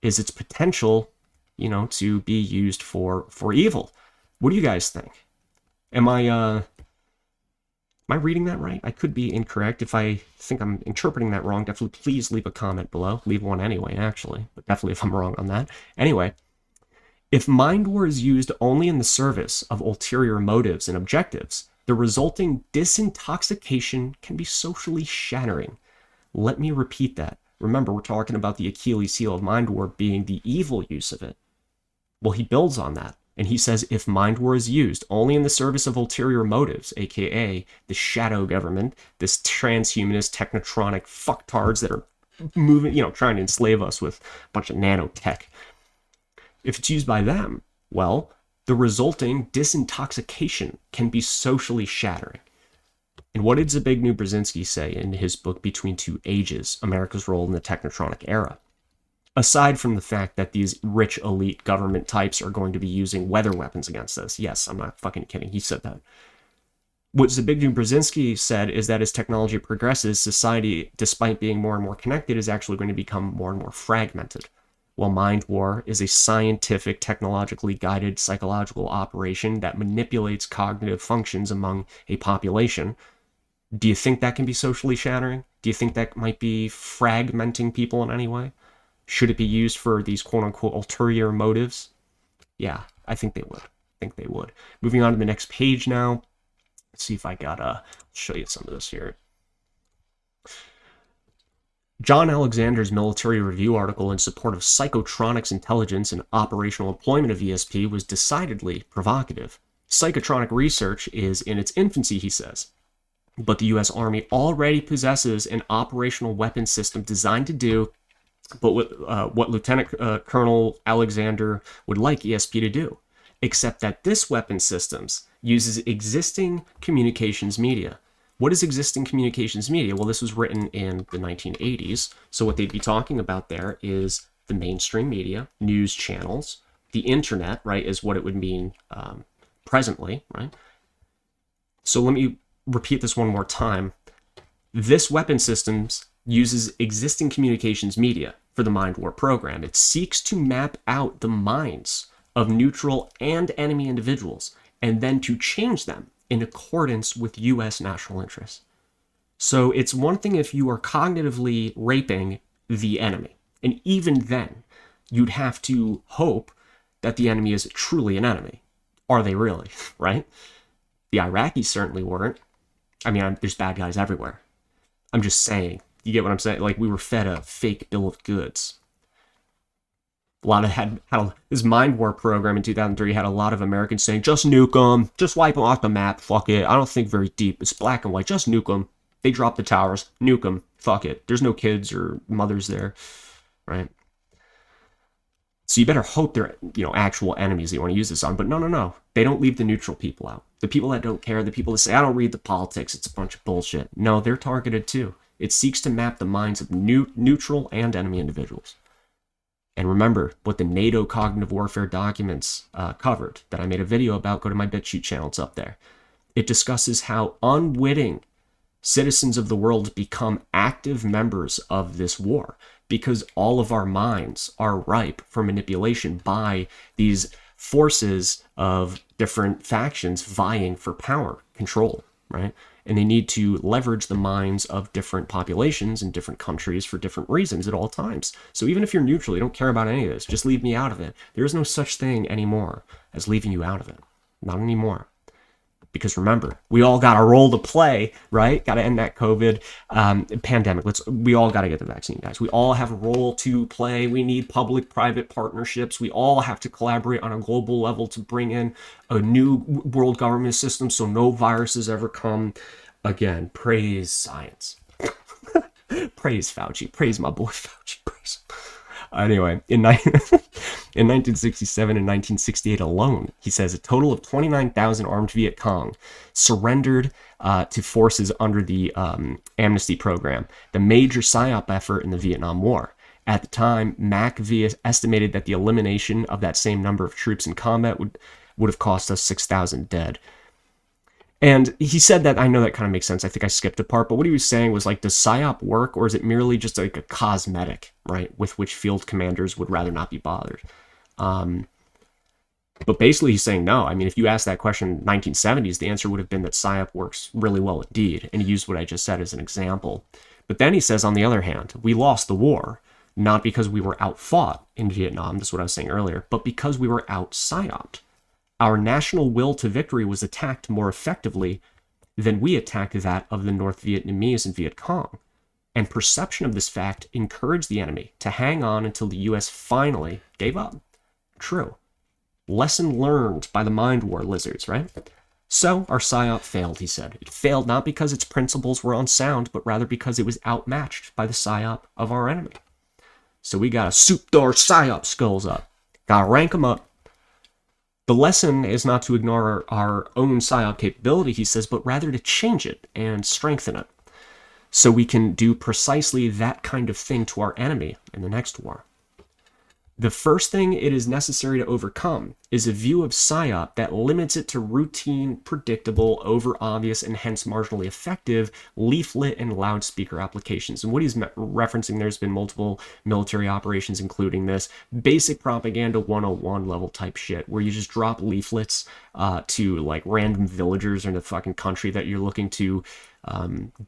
is its potential, to be used for evil. What do you guys think? Am I reading that right? I could be incorrect. If I think I'm interpreting that wrong, definitely please leave a comment below. Leave one anyway, actually, but definitely if I'm wrong on that. Anyway, if mind war is used only in the service of ulterior motives and objectives, the resulting disintoxication can be socially shattering. Let me repeat that. Remember, we're talking about the Achilles heel of mind war being the evil use of it. Well, he builds on that. And he says if mind war is used only in the service of ulterior motives, aka the shadow government, this transhumanist technotronic fucktards that are moving, trying to enslave us with a bunch of nanotech. If it's used by them, well, the resulting disintoxication can be socially shattering. And what did Zbigniew Brzezinski say in his book Between Two Ages, America's Role in the Technotronic Era? Aside from the fact that these rich elite government types are going to be using weather weapons against us. Yes, I'm not fucking kidding. He said that. What Zbigniew Brzezinski said is that as technology progresses, society, despite being more and more connected, is actually going to become more and more fragmented. While mind war is a scientific, technologically guided psychological operation that manipulates cognitive functions among a population, do you think that can be socially shattering? Do you think that might be fragmenting people in any way? Should it be used for these quote-unquote ulterior motives? Yeah, I think they would. Moving on to the next page now. Let's see if I got show you some of this here. John Alexander's military review article in support of psychotronics intelligence and operational employment of ESP was decidedly provocative. Psychotronic research is in its infancy, he says, but the U.S. Army already possesses an operational weapon system designed to do but what Lieutenant Colonel Alexander would like ESP to do, except that this weapon systems uses existing communications media. What is existing communications media? Well, this was written in the 1980s, so what they'd be talking about there is the mainstream media, news channels, the internet, right, is what it would mean presently, right? So let me repeat this one more time. This weapon systems uses existing communications media for the Mind War program. It seeks to map out the minds of neutral and enemy individuals and then to change them in accordance with U.S. national interests. So it's one thing if you are cognitively raping the enemy, and even then, you'd have to hope that the enemy is truly an enemy. Are they really, right? The Iraqis certainly weren't. I mean, there's bad guys everywhere. I'm just saying. You get what I'm saying? Like, we were fed a fake bill of goods. A lot of this MindWar program in 2003 had a lot of Americans saying, just nuke them, just wipe them off the map, fuck it. I don't think very deep. It's black and white, just nuke them. They drop the towers, nuke them, fuck it. There's no kids or mothers there, right? So you better hope they're, actual enemies that you want to use this on. But no. They don't leave the neutral people out. The people that don't care, the people that say, I don't read the politics, it's a bunch of bullshit. No, they're targeted too. It seeks to map the minds of neutral and enemy individuals. And remember what the NATO cognitive warfare documents covered that I made a video about. Go to my BitChute channel, it's up there. It discusses how unwitting citizens of the world become active members of this war because all of our minds are ripe for manipulation by these forces of different factions vying for power, control, right? And they need to leverage the minds of different populations in different countries for different reasons at all times. So even if you're neutral, you don't care about any of this, just leave me out of it. There is no such thing anymore as leaving you out of it. Not anymore. Because remember, we all got a role to play, right? Got to end that COVID pandemic. We all got to get the vaccine, guys. We all have a role to play. We need public-private partnerships. We all have to collaborate on a global level to bring in a new world government system so no viruses ever come again. Praise science. Praise Fauci. Praise my boy Fauci. Praise him. Anyway, in 1967 and 1968 alone, he says a total of 29,000 armed Viet Cong surrendered to forces under the amnesty program, the major PSYOP effort in the Vietnam War. At the time, MacV estimated that the elimination of that same number of troops in combat would have cost us 6,000 dead. And he said that, I know that kind of makes sense. I think I skipped a part, but what he was saying was like, does PSYOP work, or is it merely just like a cosmetic, right, with which field commanders would rather not be bothered? But basically he's saying no. I mean, if you asked that question in the 1970s, the answer would have been that PSYOP works really well indeed, and he used what I just said as an example. But then he says, on the other hand, we lost the war, not because we were outfought in Vietnam, that's what I was saying earlier, but because we were out-PSYOPed. Our national will to victory was attacked more effectively than we attacked that of the North Vietnamese and Viet Cong. And perception of this fact encouraged the enemy to hang on until the U.S. finally gave up. True. Lesson learned by the MindWar lizards, right? So our PSYOP failed, he said. It failed not because its principles were unsound, but rather because it was outmatched by the PSYOP of our enemy. So we gotta soup our PSYOP skulls up. Gotta rank them up. The lesson is not to ignore our own PSYOP capability, he says, but rather to change it and strengthen it, so we can do precisely that kind of thing to our enemy in the next war. The first thing it is necessary to overcome is a view of PSYOP that limits it to routine, predictable, over-obvious, and hence marginally effective leaflet and loudspeaker applications. And what he's referencing, there's been multiple military operations including this, basic propaganda 101 level type shit, where you just drop leaflets to like random villagers in the fucking country that you're looking to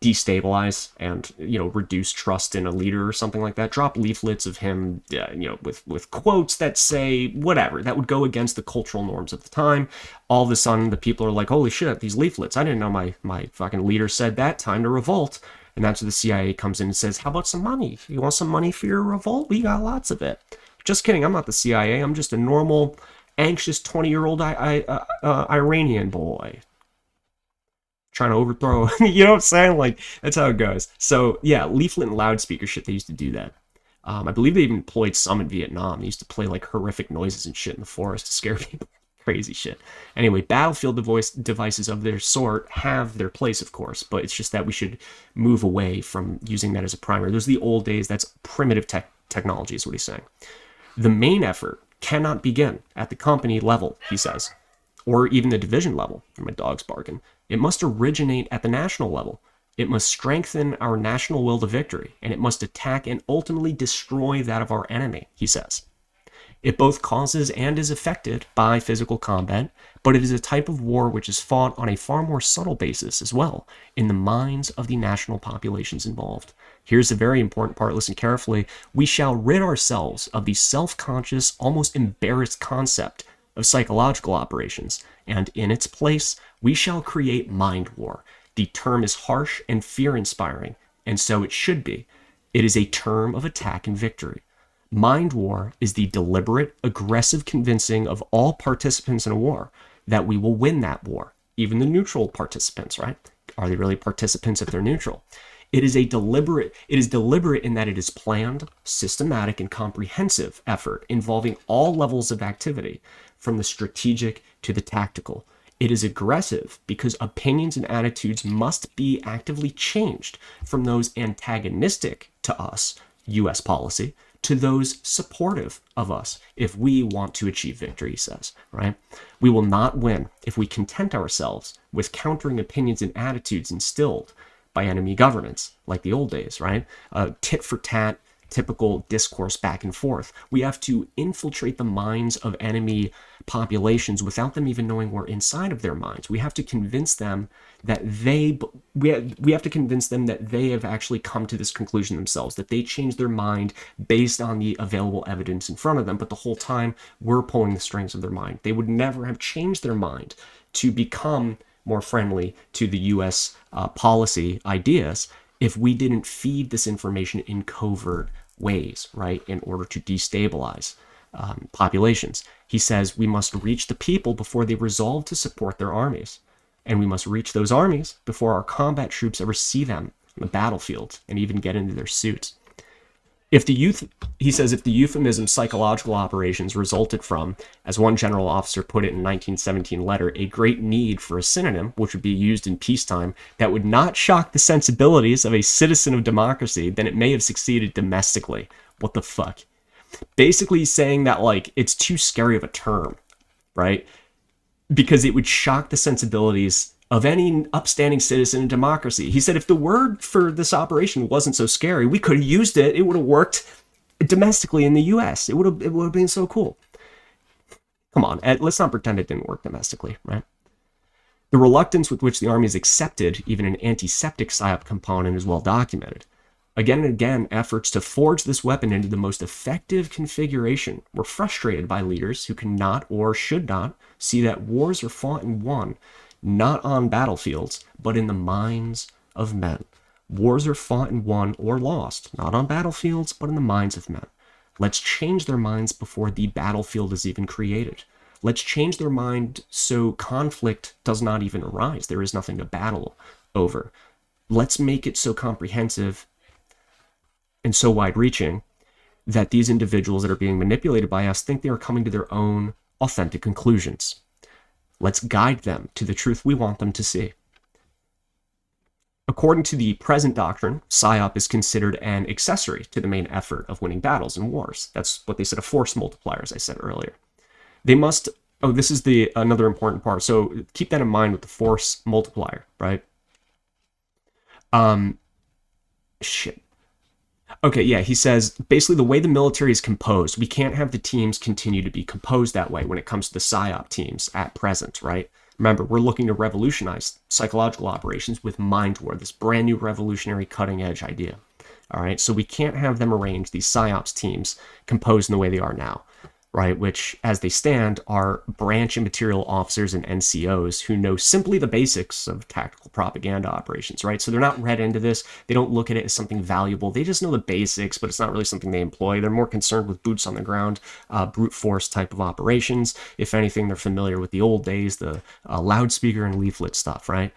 destabilize and reduce trust in a leader or something like that. Drop leaflets of him with quotes that say whatever that would go against the cultural norms of the time. All of a sudden the people are like, holy shit, these leaflets, I didn't know my fucking leader said that, time to revolt. And that's where the CIA comes in and says, how about some money? You want some money for your revolt? We got lots of it. Just kidding, I'm not the CIA, I'm just a normal anxious 20-year-old Iranian boy trying to overthrow, you know what I'm saying? Like, that's how it goes. So, yeah, leaflet and loudspeaker shit, they used to do that. I believe they even employed some in Vietnam. They used to play, like, horrific noises and shit in the forest to scare people. Crazy shit. Anyway, battlefield devices of their sort have their place, of course, but it's just that we should move away from using that as a primary. Those are the old days. That's primitive technology is what he's saying. The main effort cannot begin at the company level, he says, or even the division level. My dog's barking. It must originate at the national level. It must strengthen our national will to victory, and it must attack and ultimately destroy that of our enemy, he says. It both causes and is affected by physical combat, but it is a type of war which is fought on a far more subtle basis as well, in the minds of the national populations involved. Here's a very important part, listen carefully. We shall rid ourselves of the self-conscious, almost embarrassed concept of psychological operations, and in its place, we shall create MindWar. The term is harsh and fear-inspiring, and so it should be. It is a term of attack and victory. Mind war is the deliberate, aggressive convincing of all participants in a war that we will win that war. Even the neutral participants, right? Are they really participants if they're neutral? It is deliberate in that it is planned, systematic, and comprehensive effort involving all levels of activity, from the strategic to the tactical. It is aggressive because opinions and attitudes must be actively changed from those antagonistic to us, U.S. policy, to those supportive of us if we want to achieve victory, he says, right? We will not win if we content ourselves with countering opinions and attitudes instilled by enemy governments, like the old days, right? Tit for tat, typical discourse back and forth. We have to infiltrate the minds of enemy populations without them even knowing we're inside of their minds. We have to convince them that we have to convince them that they have actually come to this conclusion themselves, that they changed their mind based on the available evidence in front of them, but the whole time we're pulling the strings of their mind. They would never have changed their mind to become more friendly to the U.S. Policy ideas if we didn't feed this information in covert ways, right, in order to destabilize populations. He says we must reach the people before they resolve to support their armies. And we must reach those armies before our combat troops ever see them on the battlefield and even get into their suits. He says, if the euphemism psychological operations resulted from, as one general officer put it in 1917 letter, a great need for a synonym, which would be used in peacetime, that would not shock the sensibilities of a citizen of democracy, then it may have succeeded domestically. What the fuck? Basically he's saying that, like, it's too scary of a term, right? Because it would shock the sensibilities of any upstanding citizen in democracy. He said if the word for this operation wasn't so scary, we could have used it. It would have worked domestically in the U.S. It would have been so cool. Come on, let's not pretend it didn't work domestically, right? The reluctance with which the army has accepted even an antiseptic PSYOP component is well documented. Again and again, efforts to forge this weapon into the most effective configuration were frustrated by leaders who cannot or should not see that wars are fought and won not on battlefields, but in the minds of men. Wars are fought and won or lost, not on battlefields, but in the minds of men. Let's change their minds before the battlefield is even created. Let's change their mind so conflict does not even arise. There is nothing to battle over. Let's make it so comprehensive and so wide-reaching that these individuals that are being manipulated by us think they are coming to their own authentic conclusions. Let's guide them to the truth we want them to see. According to the present doctrine, PSYOP is considered an accessory to the main effort of winning battles and wars. That's what they said, a force multiplier, as I said earlier. They must, this is another important part. So keep that in mind with the force multiplier, right? Shit. Okay, yeah, he says, basically the way the military is composed, we can't have the teams continue to be composed that way when it comes to the PSYOP teams at present, right? Remember, we're looking to revolutionize psychological operations with MindWar, this brand new revolutionary cutting-edge idea, all right? So we can't have them arrange these PSYOPs teams composed in the way they are now, right? Which, as they stand, are branch and material officers and NCOs who know simply the basics of tactical propaganda operations, right? So they're not read into this. They don't look at it as something valuable. They just know the basics, but it's not really something they employ. They're more concerned with boots on the ground, brute force type of operations. If anything, they're familiar with the old days, the loudspeaker and leaflet stuff, right?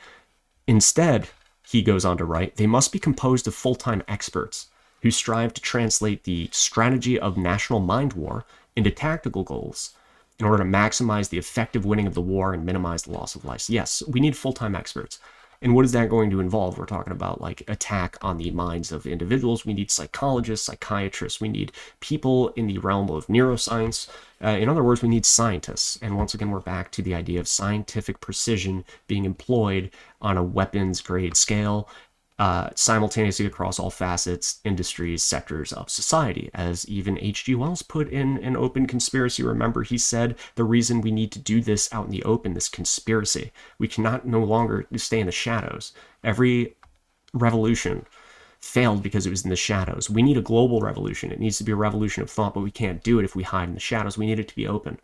Instead, he goes on to write, they must be composed of full-time experts who strive to translate the strategy of national mind war into tactical goals in order to maximize the effective winning of the war and minimize the loss of lives. Yes, we need full-time experts. And what is that going to involve? We're talking about like attack on the minds of individuals. We need psychologists, psychiatrists. We need people in the realm of neuroscience. In other words, we need scientists. And once again, we're back to the idea of scientific precision being employed on a weapons grade scale, simultaneously across all facets, industries, sectors of society. As even H.G. Wells put in an open conspiracy, remember, he said the reason we need to do this out in the open, this conspiracy, we cannot no longer stay in the shadows. Every revolution failed because it was in the shadows. We need a global revolution. It needs to be a revolution of thought, but we can't do it if we hide in the shadows. We need it to be open.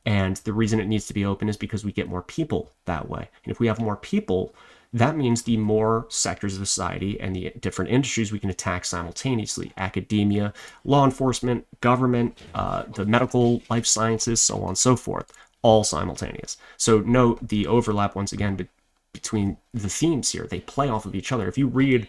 And the reason it needs to be open is because we get more people that way. And if we have more people, that means the more sectors of society and the different industries we can attack simultaneously. Academia, law enforcement, government, the medical, life sciences, so on and so forth, all simultaneous. So note the overlap once again between the themes here. They play off of each other. If you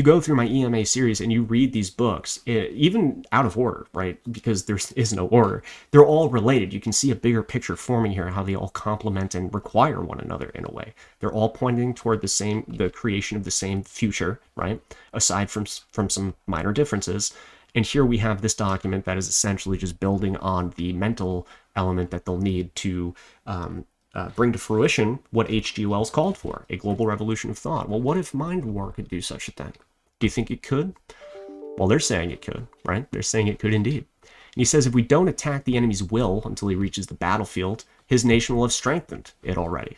go through my EMA series and you read these books, even out of order, right? Because there is no order, they're all related. You can see a bigger picture forming here, how they all complement and require one another in a way. They're all pointing toward the creation of the same future, right? Aside from some minor differences. And here we have this document that is essentially just building on the mental element that they'll need to bring to fruition what H.G. Wells called for, a global revolution of thought. Well, what if MindWar could do such a thing? Do you think it could? Well, they're saying it could, right? They're saying it could indeed. And he says if we don't attack the enemy's will until he reaches the battlefield, his nation will have strengthened it already.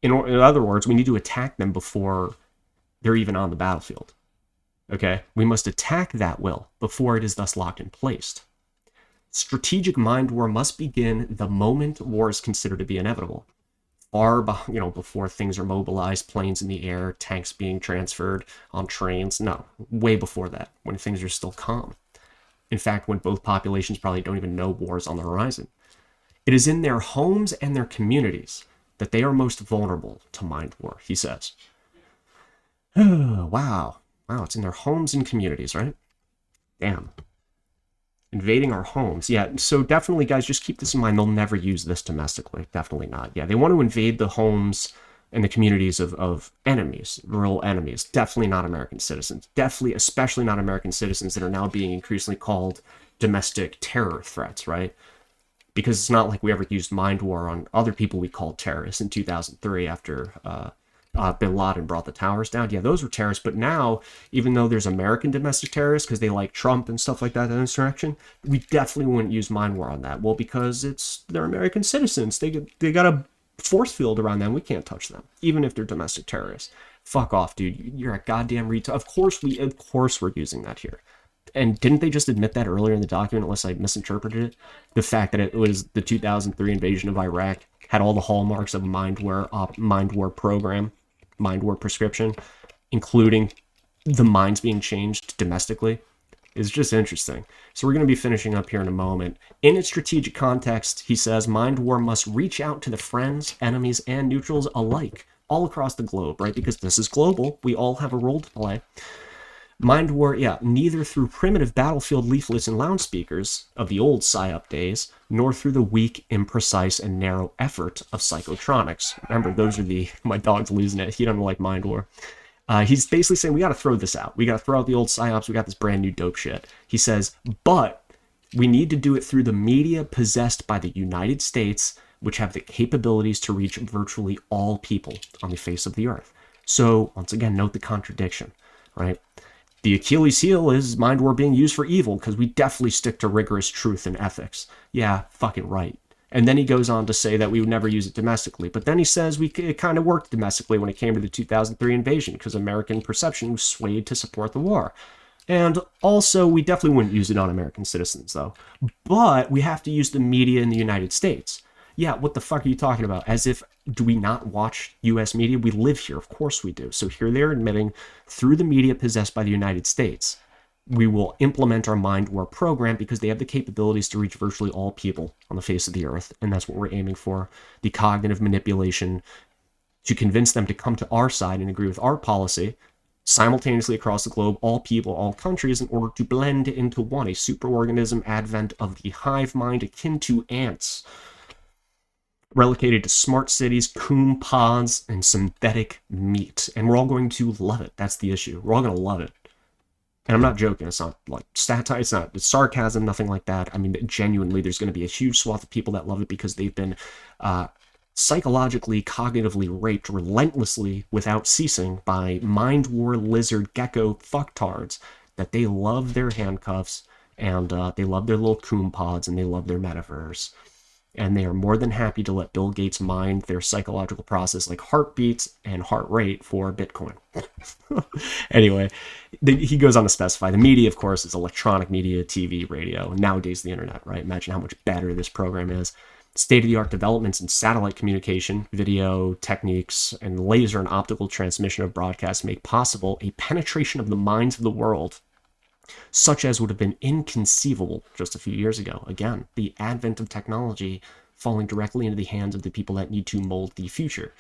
In other words, we need to attack them before they're even on the battlefield. Okay? We must attack that will before it is thus locked in place. Strategic mind war must begin the moment war is considered to be inevitable. Far before things are mobilized, planes in the air, tanks being transferred on trains. No, way before that, when things are still calm. In fact, when both populations probably don't even know war is on the horizon. It is in their homes and their communities that they are most vulnerable to mind war, he says. Wow, it's in their homes and communities, right? Damn. Invading our homes. Yeah, so definitely, guys, just keep this in mind. They'll never use this domestically. Definitely not. Yeah, they want to invade the homes and the communities of enemies, rural enemies. Definitely not American citizens. Definitely, especially not American citizens that are now being increasingly called domestic terror threats, right? Because it's not like we ever used mind war on other people we called terrorists in 2003 after bin Laden brought the towers down. Yeah, those were terrorists. But now, even though there's American domestic terrorists because they like Trump and stuff like that, that insurrection, we definitely wouldn't use mind war on that. Well, because they're American citizens. They got a force field around them. We can't touch them, even if they're domestic terrorists. Fuck off, dude. You're a goddamn retard. Of course we're using that here. And didn't they just admit that earlier in the document, unless I misinterpreted it? The fact that it was the 2003 invasion of Iraq had all the hallmarks of a mind war program, mind war prescription, including the minds being changed domestically. It's just interesting. So we're going to be finishing up here in a moment. In its strategic context, he says, mind war must reach out to the friends, enemies, and neutrals alike, all across the globe, right? Because this is global. We all have a role to play. Mind war, neither through primitive battlefield leaflets and loudspeakers of the old PSYOP days, nor through the weak, imprecise, and narrow effort of psychotronics. Remember, those are my dog's losing it. He doesn't like mind war. He's basically saying, we got to throw this out. We got to throw out the old PSYOPs. We got this brand new dope shit. He says, but we need to do it through the media possessed by the United States, which have the capabilities to reach virtually all people on the face of the earth. So, once again, note the contradiction, right? The Achilles heel is mind war being used for evil because we definitely stick to rigorous truth and ethics. Yeah, fucking right. And then he goes on to say that we would never use it domestically. But then he says it kind of worked domestically when it came to the 2003 invasion because American perception was swayed to support the war. And also, we definitely wouldn't use it on American citizens, though. But we have to use the media in the United States. Yeah, what the fuck are you talking about? As if, do we not watch U.S. media? We live here. Of course we do. So here they're admitting, through the media possessed by the United States, we will implement our mind war program because they have the capabilities to reach virtually all people on the face of the earth. And that's what we're aiming for. The cognitive manipulation to convince them to come to our side and agree with our policy simultaneously across the globe, all people, all countries, in order to blend into one, a superorganism advent of the hive mind akin to ants, relocated to smart cities, coon pods, and synthetic meat. And we're all going to love it. That's the issue. We're all going to love it. And I'm not joking. It's not like satire. It's sarcasm, nothing like that. I mean, genuinely, there's going to be a huge swath of people that love it because they've been psychologically, cognitively raped relentlessly without ceasing by mind war lizard gecko fucktards that they love their handcuffs and they love their little coon pods and they love their metaverse. And they are more than happy to let Bill Gates mine their psychological process like heartbeats and heart rate for Bitcoin. Anyway, he goes on to specify the media, of course, is electronic media, TV, radio, and nowadays the internet, right? Imagine how much better this program is. State-of-the-art developments in satellite communication, video techniques, and laser and optical transmission of broadcasts make possible a penetration of the minds of the world such as would have been inconceivable just a few years ago. Again, the advent of technology falling directly into the hands of the people that need to mold the future.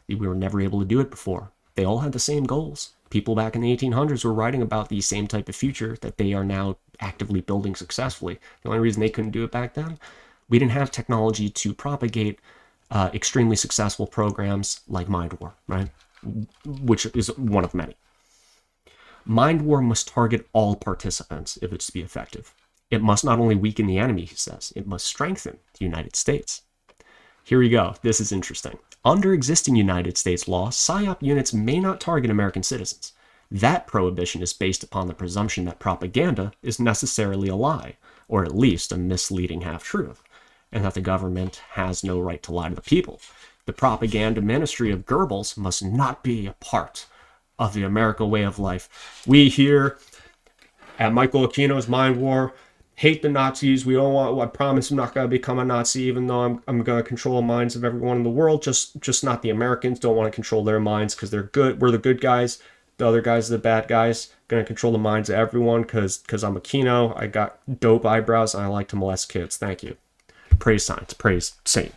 We were never able to do it before. They all had the same goals. People back in the 1800s were writing about the same type of future that they are now actively building successfully. The only reason they couldn't do it back then, we didn't have technology to propagate extremely successful programs like MindWar, right? Which is one of many. MindWar must target all participants if it's to be effective. It must not only weaken the enemy, he says, it must strengthen the United States. Here we go. This is interesting. Under existing United States law, PSYOP units may not target American citizens. That prohibition is based upon the presumption that propaganda is necessarily a lie, or at least a misleading half-truth, and that the government has no right to lie to the people. The propaganda ministry of Goebbels must not be a part of the American way of life. We here at Michael Aquino's MindWar hate the Nazis. We don't want, I promise I'm not going to become a Nazi, even though I'm going to control the minds of everyone in the world, just not the Americans. Don't want to control their minds because they're good. We're the good guys. The other guys are the bad guys. Going to control the minds of everyone because I'm Aquino. I got dope eyebrows and I like to molest kids. Thank you. Praise science. Praise Satan.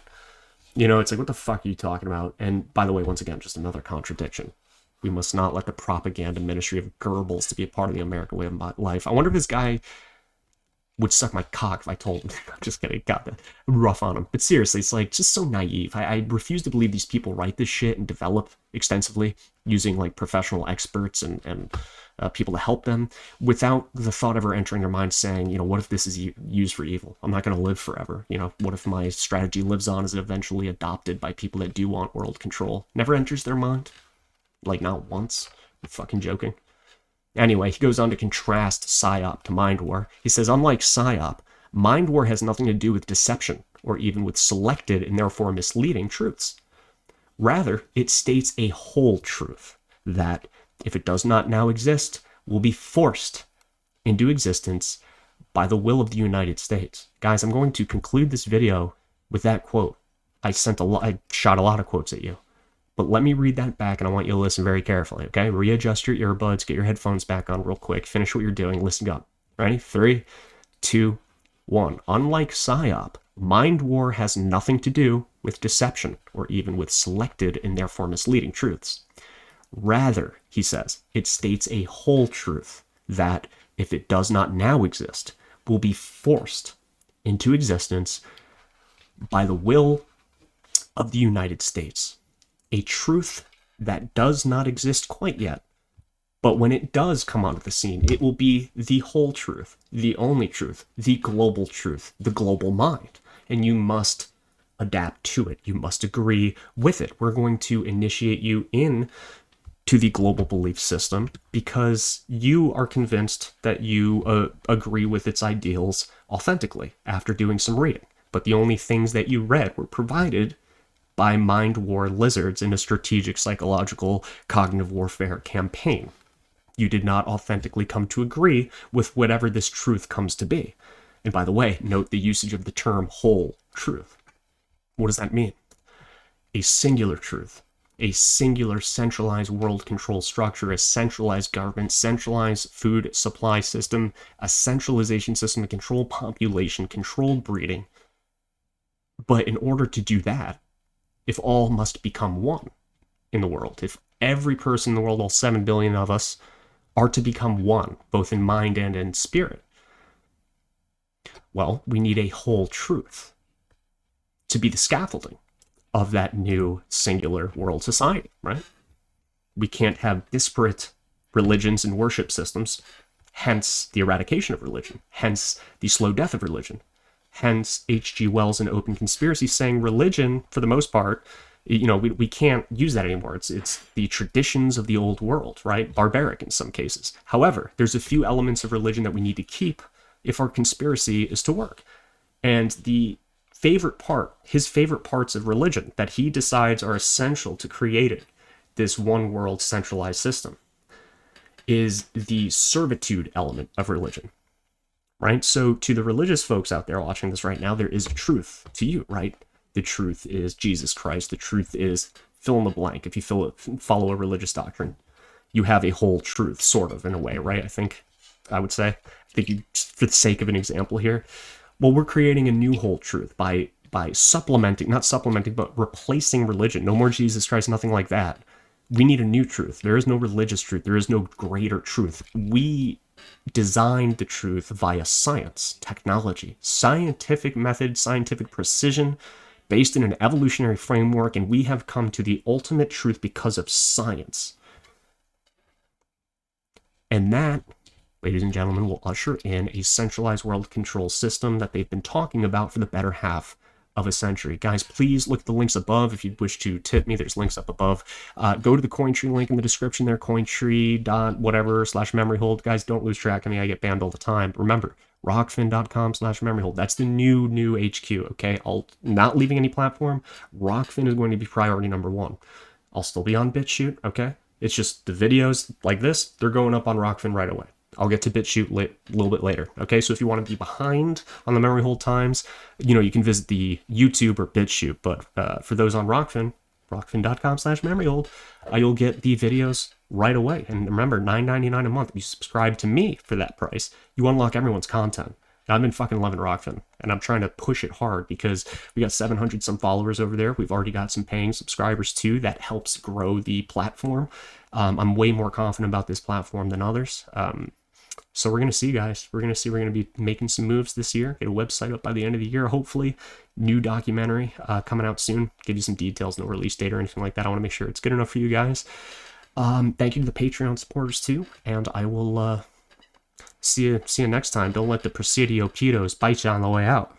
You know, it's like, what the fuck are you talking about? And by the way, once again, just another contradiction. We must not let the propaganda ministry of Goebbels to be a part of the American way of life. I wonder if this guy would suck my cock if I told him. I'm just kidding. Got the rough on him. But seriously, it's like just so naive. I refuse to believe these people write this shit and develop extensively using like professional experts and people to help them without the thought ever entering their mind saying, you know, what if this is used for evil? I'm not going to live forever. You know, what if my strategy lives on as eventually adopted by people that do want world control? Never enters their mind. Like, not once. I'm fucking joking. Anyway, he goes on to contrast PSYOP to MindWar. He says, unlike PSYOP, MindWar has nothing to do with deception or even with selected and therefore misleading truths. Rather, it states a whole truth that, if it does not now exist, will be forced into existence by the will of the United States. Guys, I'm going to conclude this video with that quote. I shot a lot of quotes at you. But let me read that back, and I want you to listen very carefully, okay? Readjust your earbuds, get your headphones back on real quick, finish what you're doing, listen up. Ready? 3, 2, 1. Unlike PSYOP, MindWar has nothing to do with deception or even with selected and therefore misleading truths. Rather, he says, it states a whole truth that, if it does not now exist, will be forced into existence by the will of the United States. A truth that does not exist quite yet, but when it does come onto the scene, it will be the whole truth, the only truth, the global truth, the global mind, and you must adapt to it. You must agree with it. We're going to initiate you in to the global belief system because you are convinced that you agree with its ideals authentically after doing some reading. But the only things that you read were provided by MindWar lizards in a strategic, psychological, cognitive warfare campaign. You did not authentically come to agree with whatever this truth comes to be. And by the way, note the usage of the term whole truth. What does that mean? A singular truth, a singular centralized world control structure, a centralized government, centralized food supply system, a centralization system to control population, control breeding. But in order to do that, if all must become one in the world, if every person in the world, all 7 billion of us, are to become one, both in mind and in spirit, well, we need a whole truth to be the scaffolding of that new singular world society, right? We can't have disparate religions and worship systems, hence the eradication of religion, hence the slow death of religion. Hence, H.G. Wells and Open Conspiracy saying religion, for the most part, you know, we can't use that anymore. It's the traditions of the old world, right? Barbaric in some cases. However, there's a few elements of religion that we need to keep if our conspiracy is to work. And the favorite part, his favorite parts of religion that he decides are essential to create this one world centralized system is the servitude element of religion. Right? So to the religious folks out there watching this right now, there is a truth to you, right? the truth is Jesus Christ, the truth is fill in the blank. If you follow a religious doctrine, you have a whole truth, sort of, in a way, right? I would say, for the sake of an example here, well, we're creating a new whole truth by supplementing, not supplementing, but replacing religion. No more Jesus Christ, nothing like that. We need a new truth. There is no religious truth. There is no greater truth. We designed the truth via science, technology, scientific method, scientific precision, based in an evolutionary framework, and we have come to the ultimate truth because of science. And that, ladies and gentlemen, will usher in a centralized world control system that they've been talking about for the better half of a century. Guys, please look at the links above. If you wish to tip me, there's links up above. Go to the Cointree link in the description there, cointree.whatever/memoryhold. Guys, don't lose track of me. I get banned all the time. Remember, rockfin.com/memoryhold. That's the new HQ, okay? I'll not leaving any platform. Rockfin is going to be priority number 1. I'll still be on BitChute, okay? It's just the videos like this, they're going up on Rockfin right away. I'll get to BitChute a little bit later, okay? So if you want to be behind on the memory hold times, you can visit the YouTube or BitChute. But for those on Rockfin, rockfin.com/memoryhold, you'll get the videos right away. And remember, $9.99 a month. If you subscribe to me for that price, you unlock everyone's content. And I've been fucking loving Rockfin, and I'm trying to push it hard because we got 700 some followers over there. We've already got some paying subscribers too. That helps grow the platform. I'm way more confident about this platform than others. So we're going to see, guys. We're going to be making some moves this year. Get a website up by the end of the year, hopefully. New documentary coming out soon. Give you some details, no release date or anything like that. I want to make sure it's good enough for you guys. Thank you to the Patreon supporters too, and I will see you next time. Don't let the Presidio pedos bite you on the way out.